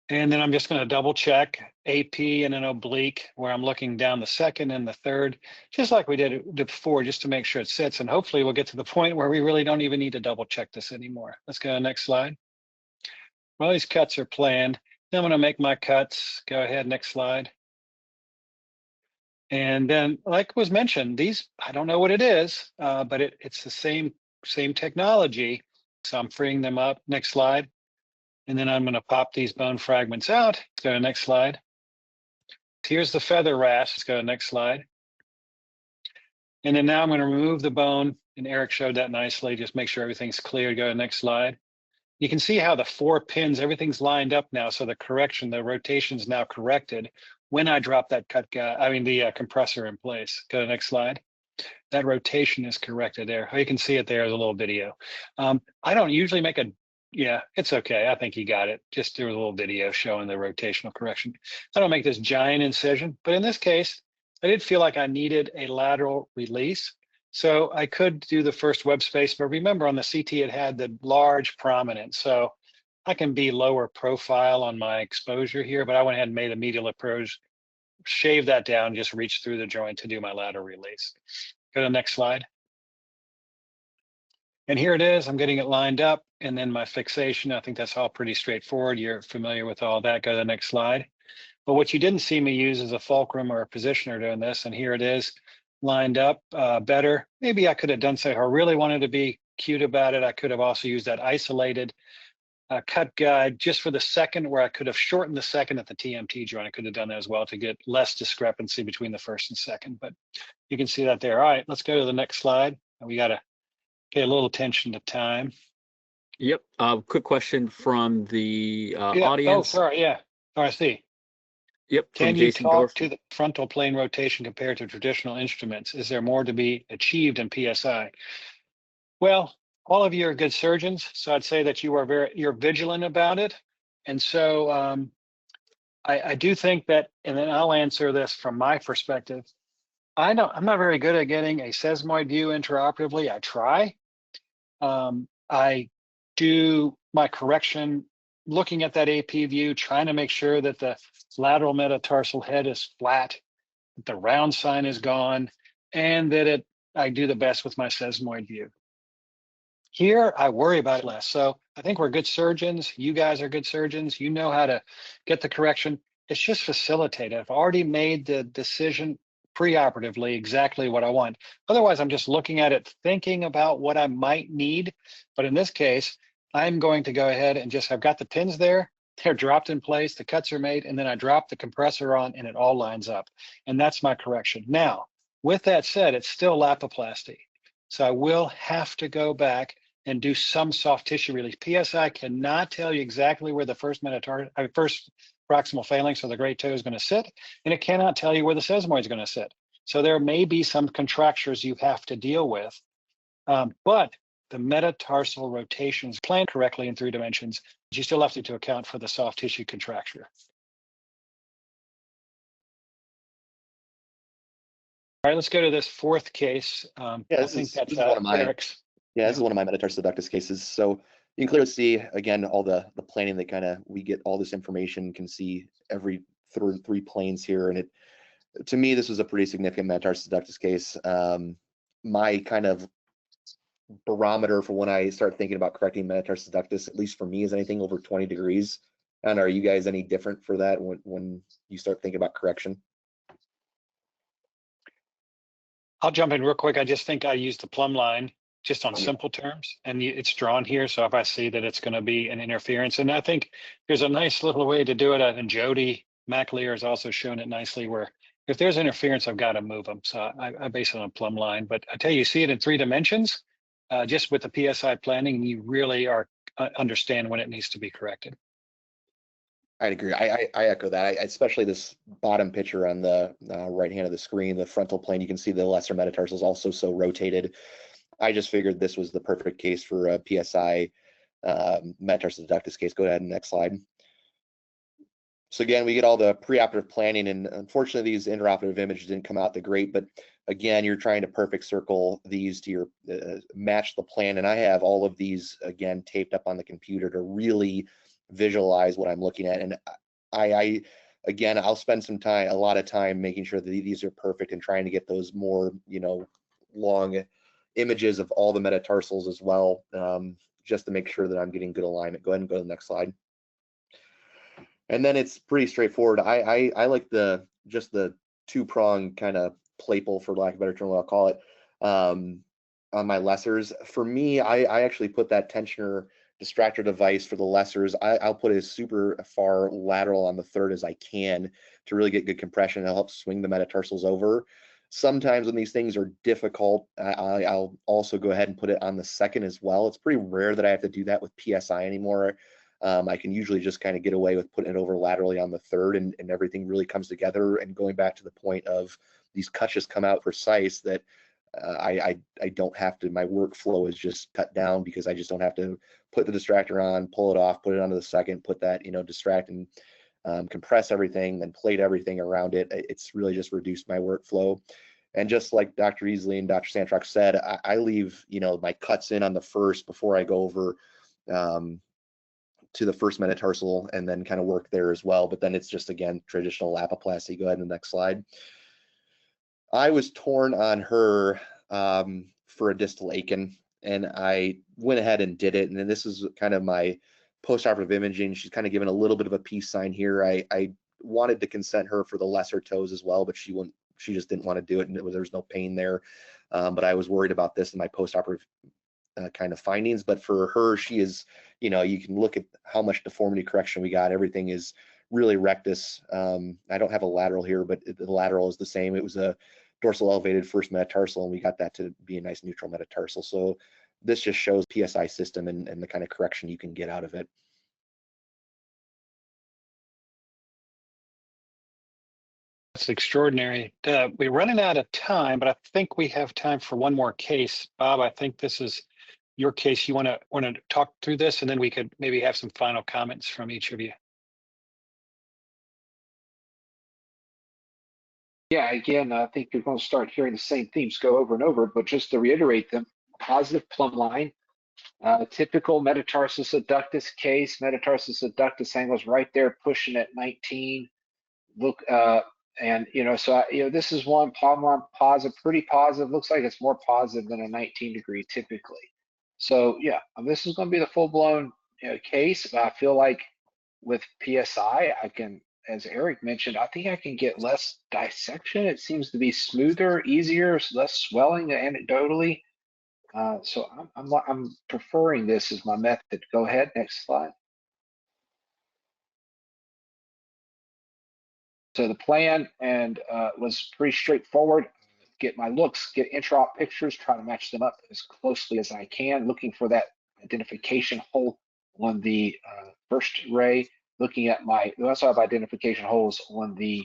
And then I'm just going to double check AP and an oblique where I'm looking down the second and the third, just like we did before, just to make sure it sits. And hopefully we'll get to the point where we really don't even need to double check this anymore. Let's go to the next slide. Well, these cuts are planned. Then I'm going to make my cuts. Go ahead, next slide. And then, like was mentioned, these, I don't know what it is, but it's the same technology. So I'm freeing them up. Next slide. And then I'm going to pop these bone fragments out. Let's go to the next slide. Here's the feather rasp. Let's go to the next slide. And then now I'm going to remove the bone. And Eric showed that nicely. Just make sure everything's clear. Go to the next slide. You can see how the 4 pins, everything's lined up now. So the correction, the rotation is now corrected when I drop that the compressor in place. Go to the next slide. That rotation is corrected there. You can see it there as a little video. I don't usually make yeah, it's okay. I think you got it. Just do a little video showing the rotational correction. I don't make this giant incision, but in this case, I did feel like I needed a lateral release. So I could do the first web space, but remember on the CT, it had the large prominence. So I can be lower profile on my exposure here, but I went ahead and made a medial approach, shave that down, just reach through the joint to do my lateral release. Go to the next slide. And here it is, I'm getting it lined up, and then my fixation, I think that's all pretty straightforward. You're familiar with all that. Go to the next slide. But what you didn't see me use is a fulcrum or a positioner doing this, and here it is, lined up better. Maybe I could have done so. If I really wanted to be cute about it, I could have also used that isolated cut guide just for the second, where I could have shortened the second at the TMT joint. I could have done that as well to get less discrepancy between the first and second, but you can see that there. All right, let's go to the next slide. We got to pay a little attention to time. Yep. Quick question from the Yeah. audience. Oh, sorry. Yeah. Oh, I see. Yep. Can you talk to the frontal plane rotation compared to traditional instruments? Is there more to be achieved in PSI? Well, all of you are good surgeons, so I'd say that you're vigilant about it. And so I do think that, and then I'll answer this from my perspective. I'm not very good at getting a sesamoid view intraoperatively. I try. I do my correction looking at that AP view, trying to make sure that the lateral metatarsal head is flat, that the round sign is gone, and that I do the best with my sesamoid view. Here, I worry about it less. So I think we're good surgeons. You guys are good surgeons. You know how to get the correction. It's just facilitated. I've already made the decision preoperatively exactly what I want. Otherwise, I'm just looking at it, thinking about what I might need. But in this case, I'm going to go ahead and I've got the pins there. They're dropped in place, the cuts are made, and then I drop the compressor on and it all lines up. And that's my correction. Now, with that said, it's still lapoplasty. So I will have to go back and do some soft tissue release. PSI cannot tell you exactly where the first proximal phalanx or the great toe is going to sit, and it cannot tell you where the sesamoid is going to sit. So there may be some contractures you have to deal with, but the metatarsal rotations planned correctly in 3 dimensions, but you still have to account for the soft tissue contracture. All right, let's go to this fourth case. Yeah, I this think is that's one of my Eric's. Yeah, this is one of my metatarsus adductus cases. So you can clearly see, again, all the planning that kind of, we get all this information, can see every three planes here. And to me, this was a pretty significant metatarsus adductus case. My kind of barometer for when I start thinking about correcting metatarsus adductus, at least for me, is anything over 20 degrees. And are you guys any different for that when you start thinking about correction? I'll jump in real quick. I just think I use the plumb line just on simple terms, and it's drawn here. So if I see that it's going to be an interference, and I think there's a nice little way to do it. And Jody McAleer has also shown it nicely, where if there's interference, I've got to move them. So I base it on a plumb line. But I tell you, see it in 3 dimensions, just with the PSI planning, you really understand when it needs to be corrected. I'd agree. I echo that. Especially this bottom picture on the right hand of the screen, the frontal plane, you can see the lesser metatarsal is also so rotated. I just figured this was the perfect case for a PSI metatarsus adductus case. Go ahead and next slide. So again, we get all the preoperative planning, and unfortunately these intraoperative images didn't come out the great, but again, you're trying to perfect circle these to your match the plan. And I have all of these again taped up on the computer to really visualize what I'm looking at. And again, I'll spend a lot of time making sure that these are perfect and trying to get those more, long images of all the metatarsals as well, just to make sure that I'm getting good alignment. Go ahead and go to the next slide. And then it's pretty straightforward. I like just the 2-prong kind of playful, for lack of a better term, what I'll call it, on my lessers. For me, I actually put that tensioner distractor device for the lessers. I'll put it as super far lateral on the third as I can to really get good compression. It'll help swing the metatarsals over. Sometimes when these things are difficult, I'll also go ahead and put it on the second as well. It's pretty rare that I have to do that with PSI anymore. I can usually just kind of get away with putting it over laterally on the third, and everything really comes together. And going back to the point of these cuts just come out precise, that I don't have to, my workflow is just cut down because I just don't have to put the distractor on, pull it off, put it onto the second, put that, distract and compress everything, then plate everything around it. It's really just reduced my workflow. And just like Dr. Easley and Dr. Santrock said, I leave, my cuts in on the first before I go over to the first metatarsal, and then kind of work there as well. But then it's just, again, traditional lapoplasty. Go ahead to the next slide. I was torn on her for a distal Aiken, and I went ahead and did it. And then this is kind of my postoperative imaging. She's kind of given a little bit of a peace sign here. I wanted to consent her for the lesser toes as well, but she just didn't want to do it, and there was no pain there. But I was worried about this in my postoperative kind of findings. But for her, she is, you can look at how much deformity correction we got. Everything is really rectus. I don't have a lateral here, but the lateral is the same. It was a dorsal elevated first metatarsal, and we got that to be a nice neutral metatarsal. So this just shows PSI system and the kind of correction you can get out of it. That's extraordinary. We're running out of time, but I think we have time for one more case. Bob, I think this is your case. You want to talk through this, and then we could maybe have some final comments from each of you. Yeah, again, I think you're going to start hearing the same themes go over and over, but just to reiterate them: positive plumb line, typical metatarsus adductus case. Metatarsus adductus angle's right there, pushing at 19. Look, and so this is one plumb line positive, pretty positive. Looks like it's more positive than a 19 degree typically. So yeah, this is going to be the full-blown case. I feel like with PSI, I can, as Eric mentioned, I think I can get less dissection. It seems to be smoother, easier, less swelling anecdotally. So I'm preferring this as my method. Go ahead, next slide. So the plan was pretty straightforward. Get my looks, get intraop pictures, try to match them up as closely as I can, looking for that identification hole on the first ray. Looking at we also have identification holes on the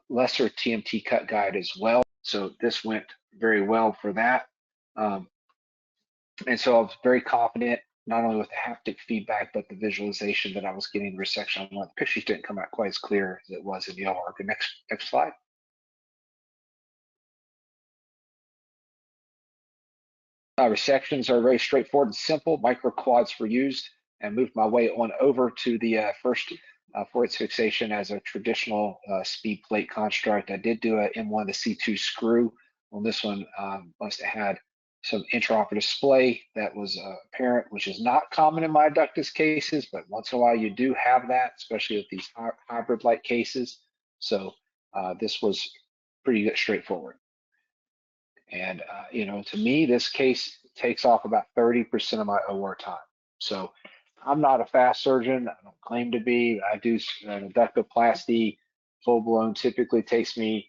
lesser TMT cut guide as well. So this went very well for that. And so I was very confident, not only with the haptic feedback, but the visualization that I was getting the resection on. The pictures didn't come out quite as clear as it was in the OR. Next slide. resections are very straightforward and simple. Micro quads were used, and moved my way on over to the first forward fixation as a traditional speed plate construct. I did do a M1 to C2 screw on this one. Must have had some intraoperative splay that was apparent, which is not common in my adductus cases, but once in a while you do have that, especially with these hybrid-like cases. So this was pretty straightforward. And you know, to me, this case takes off about 30% of my OR time. So I'm not a fast surgeon. I don't claim to be. I do an adductoplasty, full blown. Typically takes me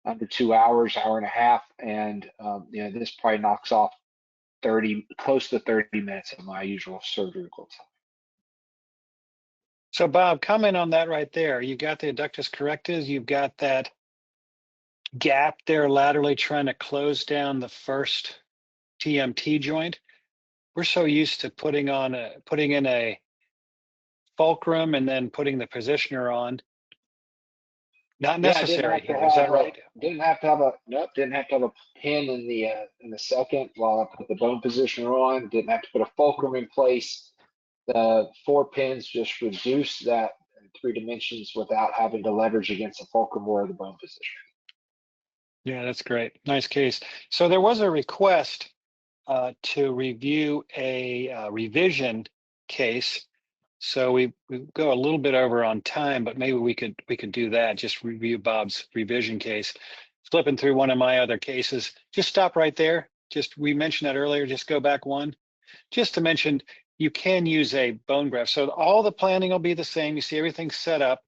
under 2 hours, hour and a half, and you know, this probably knocks off close to 30 minutes of my usual surgical time. So Bob, comment on that right there. You got the adductus correctus, you've got that gap there laterally trying to close down the first TMT joint. We're so used to putting in a fulcrum and then putting the positioner on. Not necessary here, is that right? Didn't have to have a pin in the second while I put the bone positioner on. Didn't have to put a fulcrum in place. The 4 pins just reduce that 3 dimensions without having to leverage against the fulcrum or the bone position. Yeah, that's great. Nice case. So there was a request to review a revision case. So we go a little bit over on time, but maybe we could do that. Just review Bob's revision case. Flipping through one of my other cases. Just stop right there. We mentioned that earlier. Just go back one. Just to mention, you can use a bone graft. So all the planning will be the same. You see everything set up,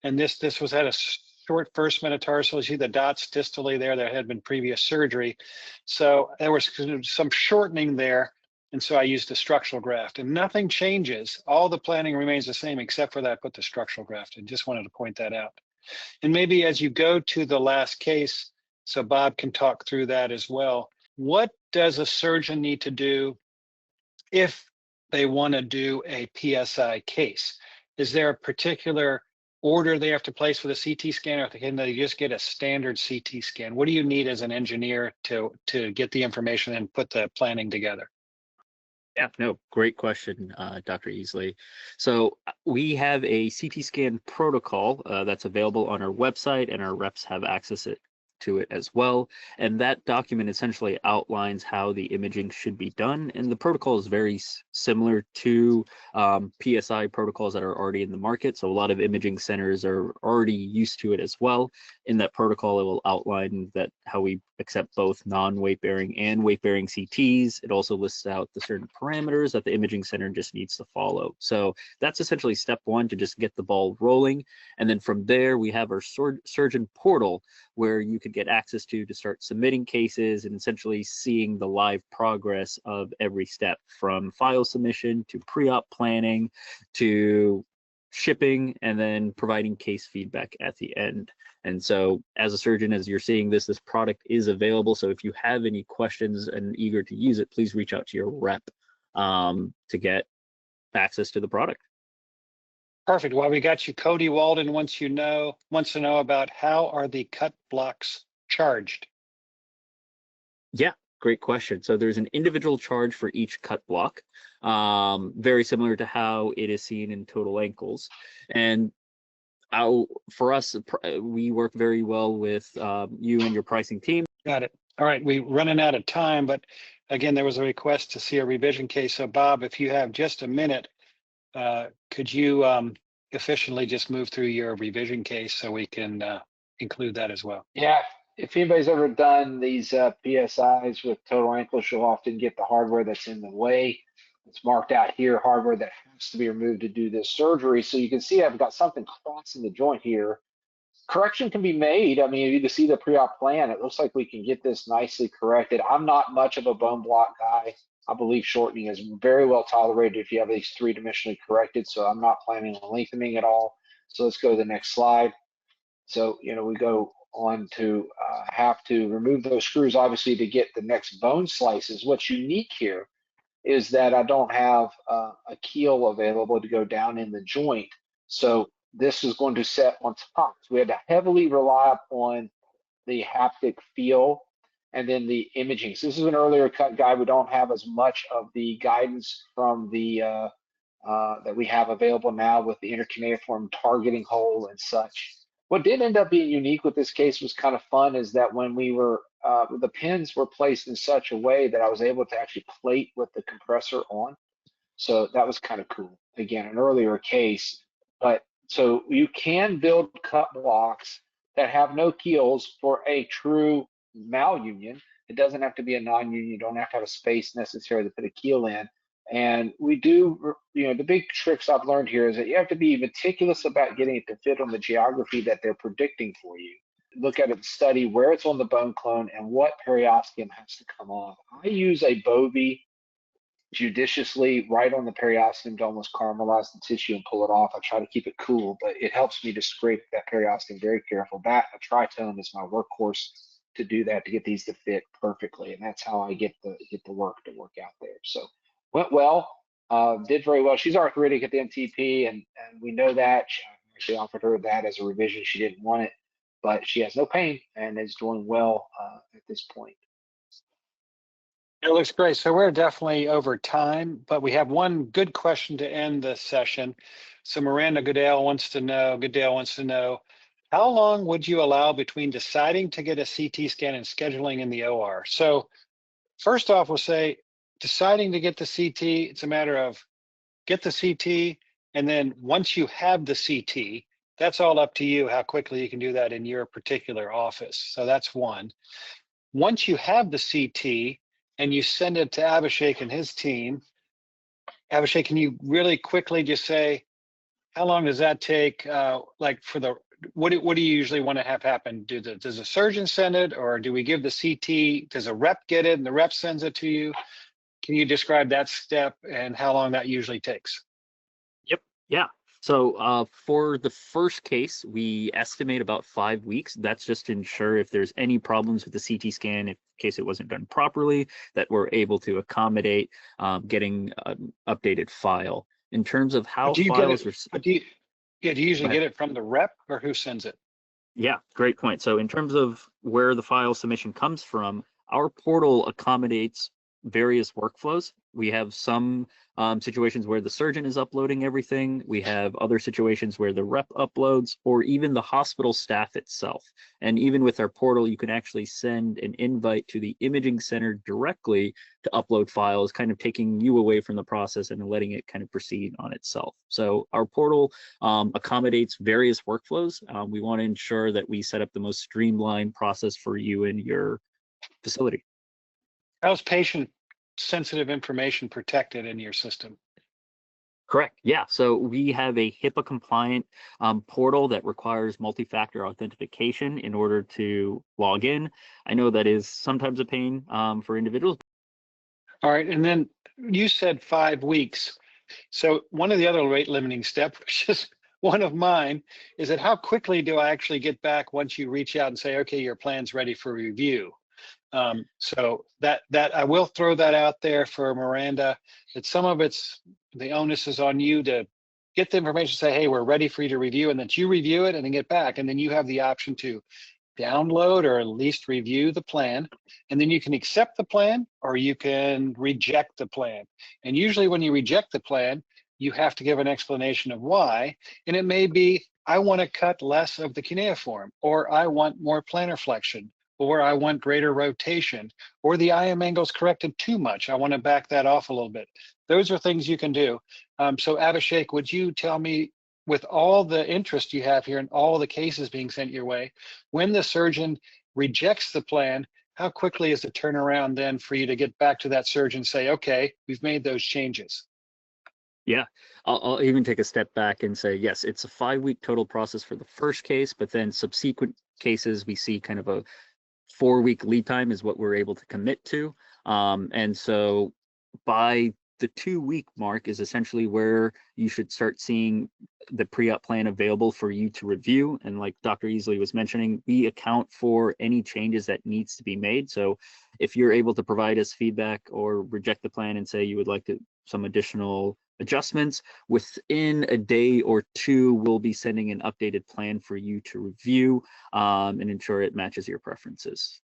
and this was at a short first metatarsal. You see the dots distally there. There had been previous surgery. So there was some shortening there. And so I used the structural graft, and nothing changes. All the planning remains the same, except for that I put the structural graft in. Just wanted to point that out. And maybe as you go to the last case, so Bob can talk through that as well. What does a surgeon need to do if they want to do a PSI case? Is there a particular order they have to place for the CT scan, or can they just get a standard CT scan? What do you need as an engineer to get the information and put the planning together? Yeah, no, great question, Dr. Easley. So we have a CT scan protocol that's available on our website, and our reps have access to it as well. And that document essentially outlines how the imaging should be done. And the protocol is very similar to PSI protocols that are already in the market. So a lot of imaging centers are already used to it as well. In that protocol, it will outline that how we accept both non-weight bearing and weight bearing CTs. It also lists out the certain parameters that the imaging center just needs to follow. So that's essentially step one, to just get the ball rolling. And then from there, we have our surgeon portal, where you could get access to start submitting cases and essentially seeing the live progress of every step, from file submission to pre-op planning to shipping, and then providing case feedback at the end. And so as a surgeon, as you're seeing this product is available. So if you have any questions and eager to use it, please reach out to your rep to get access to the product. Perfect. Well, we got you. Cody Walden wants to know about how are the cut blocks charged? Yeah, great question. So there's an individual charge for each cut block, very similar to how it is seen in total ankles. And for us, we work very well with you and your pricing team. Got it. All right, we're running out of time, but again, there was a request to see a revision case. So Bob, if you have just a minute, could you efficiently just move through your revision case so we can include that as well? Yeah, if anybody's ever done these PSIs with total ankles, you'll often get the hardware that's in the way. It's marked out here, hardware that has to be removed to do this surgery. So you can see I've got something crossing the joint here. Correction can be made. I mean, you can see the pre-op plan. It looks like we can get this nicely corrected. I'm not much of a bone block guy. I believe shortening is very well tolerated if you have these 3-dimensionally corrected, so I'm not planning on lengthening at all. So let's go to the next slide. So, you know, we go on to have to remove those screws, obviously, to get the next bone slices. What's unique here is that I don't have a keel available to go down in the joint. So this is going to set on top. So we had to heavily rely upon the haptic feel and then the imaging. So this is an earlier cut guide. We don't have as much of the guidance from the that we have available now with the intercuneiform targeting hole and such. What did end up being unique with this case was kind of fun is that when we were, the pins were placed in such a way that I was able to actually plate with the compressor on. So that was kind of cool. Again, an earlier case, but so you can build cut blocks that have no keels for a true malunion. It doesn't have to be a non-union. You don't have to have a space necessary to put a keel in. And we do, the big tricks I've learned here is that you have to be meticulous about getting it to fit on the geography that they're predicting for you. Look at it, study where it's on the bone clone and what periosteum has to come off. I use a Bovie judiciously right on the periosteum to almost caramelize the tissue and pull it off. I try to keep it cool, but it helps me to scrape that periosteum very careful. That a tritone is my workhorse to do that, to get these to fit perfectly, and that's how I get the work to work out there. So went well, did very well. She's arthritic at the MTP, and we know that. I actually offered her that as a revision. She didn't want it, but she has no pain and is doing well at this point. It looks great. So we're definitely over time, but we have one good question to end the session. So Miranda Goodale wants to know, how long would you allow between deciding to get a CT scan and scheduling in the OR? So first off, we'll say deciding to get the CT, it's a matter of get the CT, and then once you have the CT, that's all up to you how quickly you can do that in your particular office. So that's one. Once you have the CT, and you send it to Abhishek and his team, Abhishek, can you really quickly just say, how long does that take? Like for the, what do you usually want to have happen? Does a surgeon send it, or do we give the CT, does a rep get it and the rep sends it to you? Can you describe that step and how long that usually takes? Yep. Yeah. So for the first case, we estimate about 5 weeks. That's just to ensure if there's any problems with the CT scan, in case it wasn't done properly, that we're able to accommodate getting an updated file. In terms of how files are... do you usually get it from the rep, or who sends it? Yeah, great point. So in terms of where the file submission comes from, our portal accommodates various workflows. We have some situations where the surgeon is uploading everything. We have other situations where the rep uploads, or even the hospital staff itself. And even with our portal, you can actually send an invite to the imaging center directly to upload files, kind of taking you away from the process and letting it kind of proceed on itself. So our portal accommodates various workflows. We want to ensure that we set up the most streamlined process for you and your facility. How's patient sensitive information protected in your system? Correct. Yeah. So we have a HIPAA compliant portal that requires multi-factor authentication in order to log in. I know that is sometimes a pain for individuals. All right. And then you said 5 weeks. So one of the other rate limiting steps, which is one of mine, is that how quickly do I actually get back once you reach out and say, okay, your plan's ready for review? So that I will throw that out there for Miranda, that some of the onus is on you to get the information, say, hey, we're ready for you to review, and that you review it and then get back. And then you have the option to download or at least review the plan. And then you can accept the plan or you can reject the plan. And usually when you reject the plan, you have to give an explanation of why. And it may be, I want to cut less of the cuneiform, or I want more plantar flexion, or I want greater rotation, or the IM angle is corrected too much. I want to back that off a little bit. Those are things you can do. So Abhishek, would you tell me, with all the interest you have here and all the cases being sent your way, when the surgeon rejects the plan, how quickly is the turnaround then for you to get back to that surgeon and say, okay, we've made those changes? Yeah, I'll even take a step back and say, yes, it's a 5-week total process for the first case, but then subsequent cases, we see kind of a 4-week lead time is what we're able to commit to. And so by the 2-week mark is essentially where you should start seeing the pre-op plan available for you to review. And like Dr. Easley was mentioning, we account for any changes that needs to be made. So if you're able to provide us feedback or reject the plan and say you would like some additional adjustments, within a day or two, we'll be sending an updated plan for you to review and ensure it matches your preferences.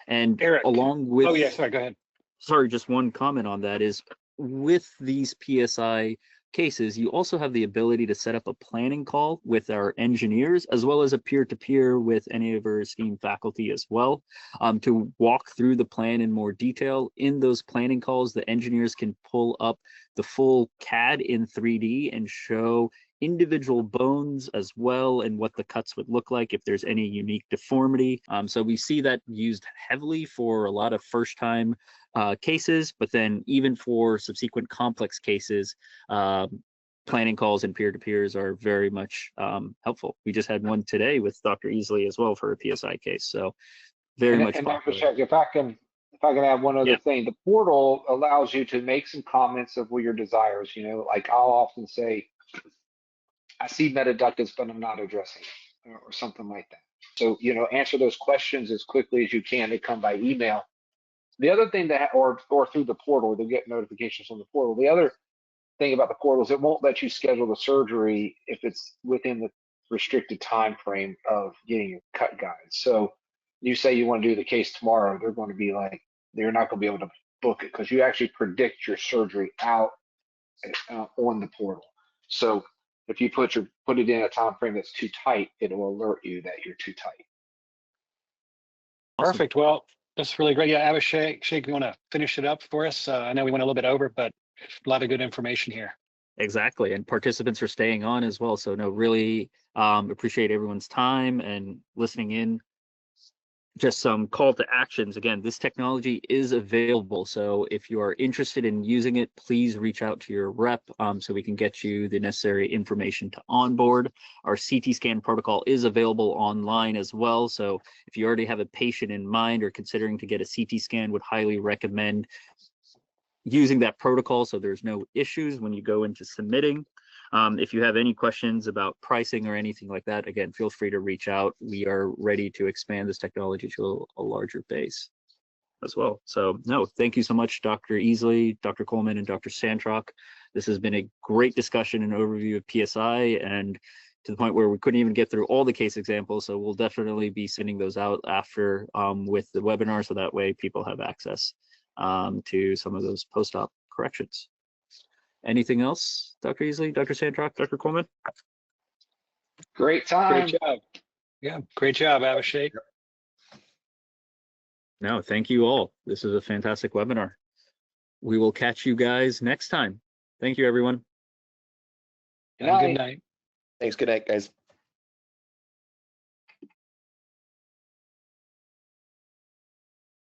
And Eric. along with, Oh yeah, sorry, go ahead. sorry, just one comment on that is with these PSI cases, you also have the ability to set up a planning call with our engineers, as well as a peer-to-peer with any of our esteemed faculty as well, to walk through the plan in more detail. In those planning calls, the engineers can pull up the full CAD in 3D and show individual bones as well and what the cuts would look like if there's any unique deformity. So we see that used heavily for a lot of first-time cases, but then even for subsequent complex cases, planning calls and peer-to-peers are very much helpful. We just had one today with Dr. Easley as well for a PSI case, so very much. And Dr. Check, if I can add one other thing, the portal allows you to make some comments of what your desires. You know, like I'll often say, I see metatarsus, but I'm not addressing it, or something like that. So, you know, answer those questions as quickly as you can. They come by email. The other thing that, or through the portal, they'll get notifications from the portal. The other thing about the portal is it won't let you schedule the surgery if it's within the restricted time frame of getting your cut guide. So you say you want to do the case tomorrow, they're going to be like, they're not going to be able to book it because you actually predict your surgery out on the portal. So if you put it in a time frame that's too tight, it will alert you that you're too tight. Awesome. Perfect. Well, that's really great. Yeah, Abhishek, you want to finish it up for us? I know we went a little bit over, but a lot of good information here. Exactly, and participants are staying on as well. So no, really appreciate everyone's time and listening in. Just some call to actions. Again, this technology is available. So if you are interested in using it, please reach out to your rep so we can get you the necessary information to onboard. Our CT scan protocol is available online as well. So if you already have a patient in mind or considering to get a CT scan, would highly recommend using that protocol so there's no issues when you go into submitting. If you have any questions about pricing or anything like that, again, feel free to reach out. We are ready to expand this technology to a larger base as well. So no, thank you so much, Dr. Easley, Dr. Kuhlman, and Dr. Santrock. This has been a great discussion and overview of PSI, and to the point where we couldn't even get through all the case examples. So we'll definitely be sending those out after with the webinar, so that way people have access to some of those post-op corrections. Anything else, Dr. Easley, Dr. Santrock, Dr. Kuhlman? Great time. Great job. Yeah, great job, Abhishek. No, thank you all. This is a fantastic webinar. We will catch you guys next time. Thank you, everyone. Have a good night. Thanks. Good night, guys.